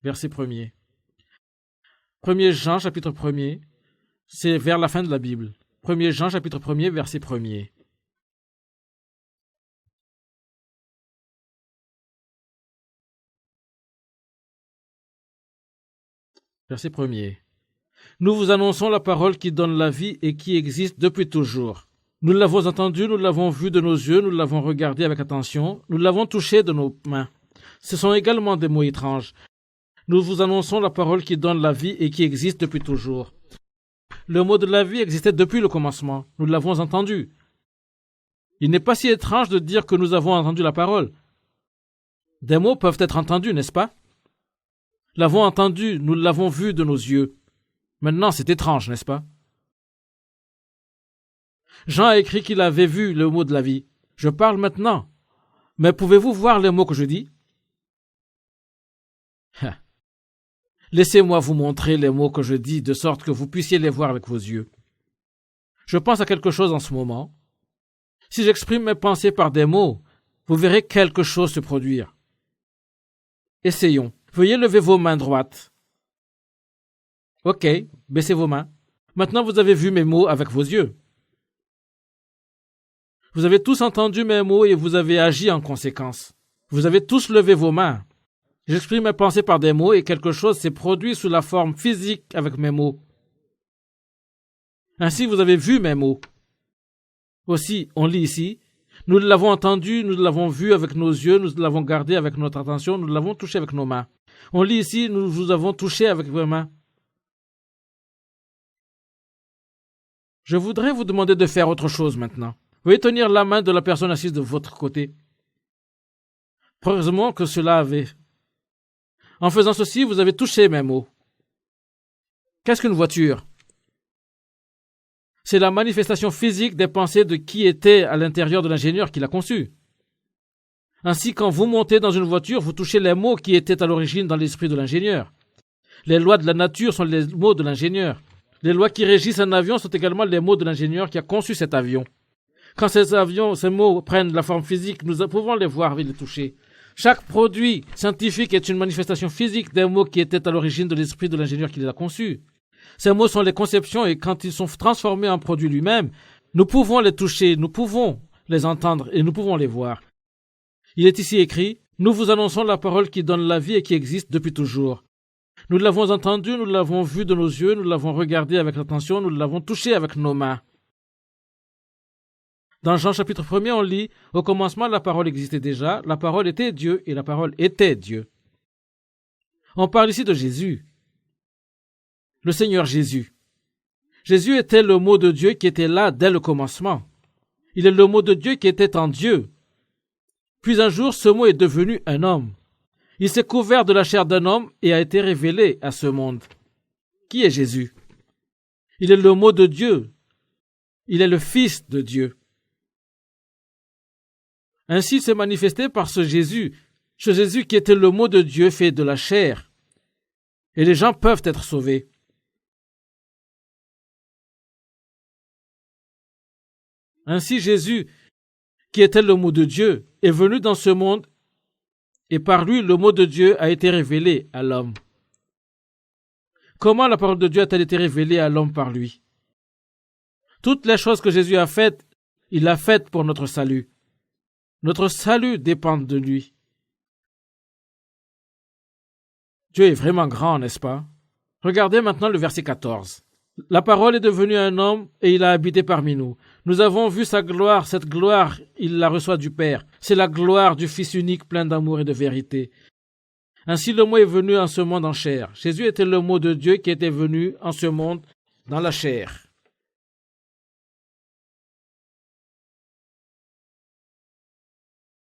verset 1er. 1er Jean chapitre 1er, c'est vers la fin de la Bible. 1er Jean chapitre 1er, verset 1er. Verset 1er. Nous vous annonçons la parole qui donne la vie et qui existe depuis toujours. Nous l'avons entendue, nous l'avons vue de nos yeux, nous l'avons regardée avec attention, nous l'avons touchée de nos mains. Ce sont également des mots étranges. Nous vous annonçons la parole qui donne la vie et qui existe depuis toujours. Le mot de la vie existait depuis le commencement. Nous l'avons entendu. Il n'est pas si étrange de dire que nous avons entendu la parole. Des mots peuvent être entendus, n'est-ce pas? L'avons entendu, nous l'avons vu de nos yeux. Maintenant, c'est étrange, n'est-ce pas? Jean a écrit qu'il avait vu le mot de la vie. Je parle maintenant. Mais pouvez-vous voir les mots que je dis? Laissez-moi vous montrer les mots que je dis de sorte que vous puissiez les voir avec vos yeux. Je pense à quelque chose en ce moment. Si j'exprime mes pensées par des mots, vous verrez quelque chose se produire. Essayons. Veuillez lever vos mains droites. Ok, baissez vos mains. Maintenant, vous avez vu mes mots avec vos yeux. Vous avez tous entendu mes mots et vous avez agi en conséquence. Vous avez tous levé vos mains. J'exprime mes pensées par des mots et quelque chose s'est produit sous la forme physique avec mes mots. Ainsi, vous avez vu mes mots. Aussi, on lit ici, nous l'avons entendu, nous l'avons vu avec nos yeux, nous l'avons gardé avec notre attention, nous l'avons touché avec nos mains. On lit ici, nous vous avons touché avec vos mains. Je voudrais vous demander de faire autre chose maintenant. Veuillez tenir la main de la personne assise de votre côté. Heureusement que cela avait. En faisant ceci, vous avez touché mes mots. Qu'est-ce qu'une voiture? C'est la manifestation physique des pensées de qui était à l'intérieur de l'ingénieur qui l'a conçue. Ainsi, quand vous montez dans une voiture, vous touchez les mots qui étaient à l'origine dans l'esprit de l'ingénieur. Les lois de la nature sont les mots de l'ingénieur. Les lois qui régissent un avion sont également les mots de l'ingénieur qui a conçu cet avion. Quand ces mots prennent la forme physique, nous pouvons les voir et les toucher. Chaque produit scientifique est une manifestation physique des mots qui étaient à l'origine de l'esprit de l'ingénieur qui les a conçus. Ces mots sont les conceptions et quand ils sont transformés en produit lui-même, nous pouvons les toucher, nous pouvons les entendre et nous pouvons les voir. Il est ici écrit, « Nous vous annonçons la parole qui donne la vie et qui existe depuis toujours. Nous l'avons entendue, nous l'avons vue de nos yeux, nous l'avons regardée avec attention, nous l'avons touchée avec nos mains. » Dans Jean chapitre 1er, on lit, « Au commencement, la parole existait déjà, la parole était Dieu et la parole était Dieu. » On parle ici de Jésus, le Seigneur Jésus. Jésus était le mot de Dieu qui était là dès le commencement. Il est le mot de Dieu qui était en Dieu. Puis un jour, ce mot est devenu un homme. Il s'est couvert de la chair d'un homme et a été révélé à ce monde. Qui est Jésus? Il est le mot de Dieu. Il est le Fils de Dieu. Ainsi, il s'est manifesté par ce Jésus qui était le mot de Dieu fait de la chair. Et les gens peuvent être sauvés. Ainsi, Jésus, qui était le mot de Dieu, est venu dans ce monde et par lui, le mot de Dieu a été révélé à l'homme. Comment la parole de Dieu a-t-elle été révélée à l'homme par lui? Toutes les choses que Jésus a faites, il l'a faites pour notre salut. Notre salut dépend de lui. Dieu est vraiment grand, n'est-ce pas? Regardez maintenant le verset 14. La parole est devenue un homme et il a habité parmi nous. Nous avons vu sa gloire, cette gloire, il la reçoit du Père. C'est la gloire du Fils unique plein d'amour et de vérité. Ainsi le mot est venu en ce monde en chair. Jésus était le mot de Dieu qui était venu en ce monde dans la chair.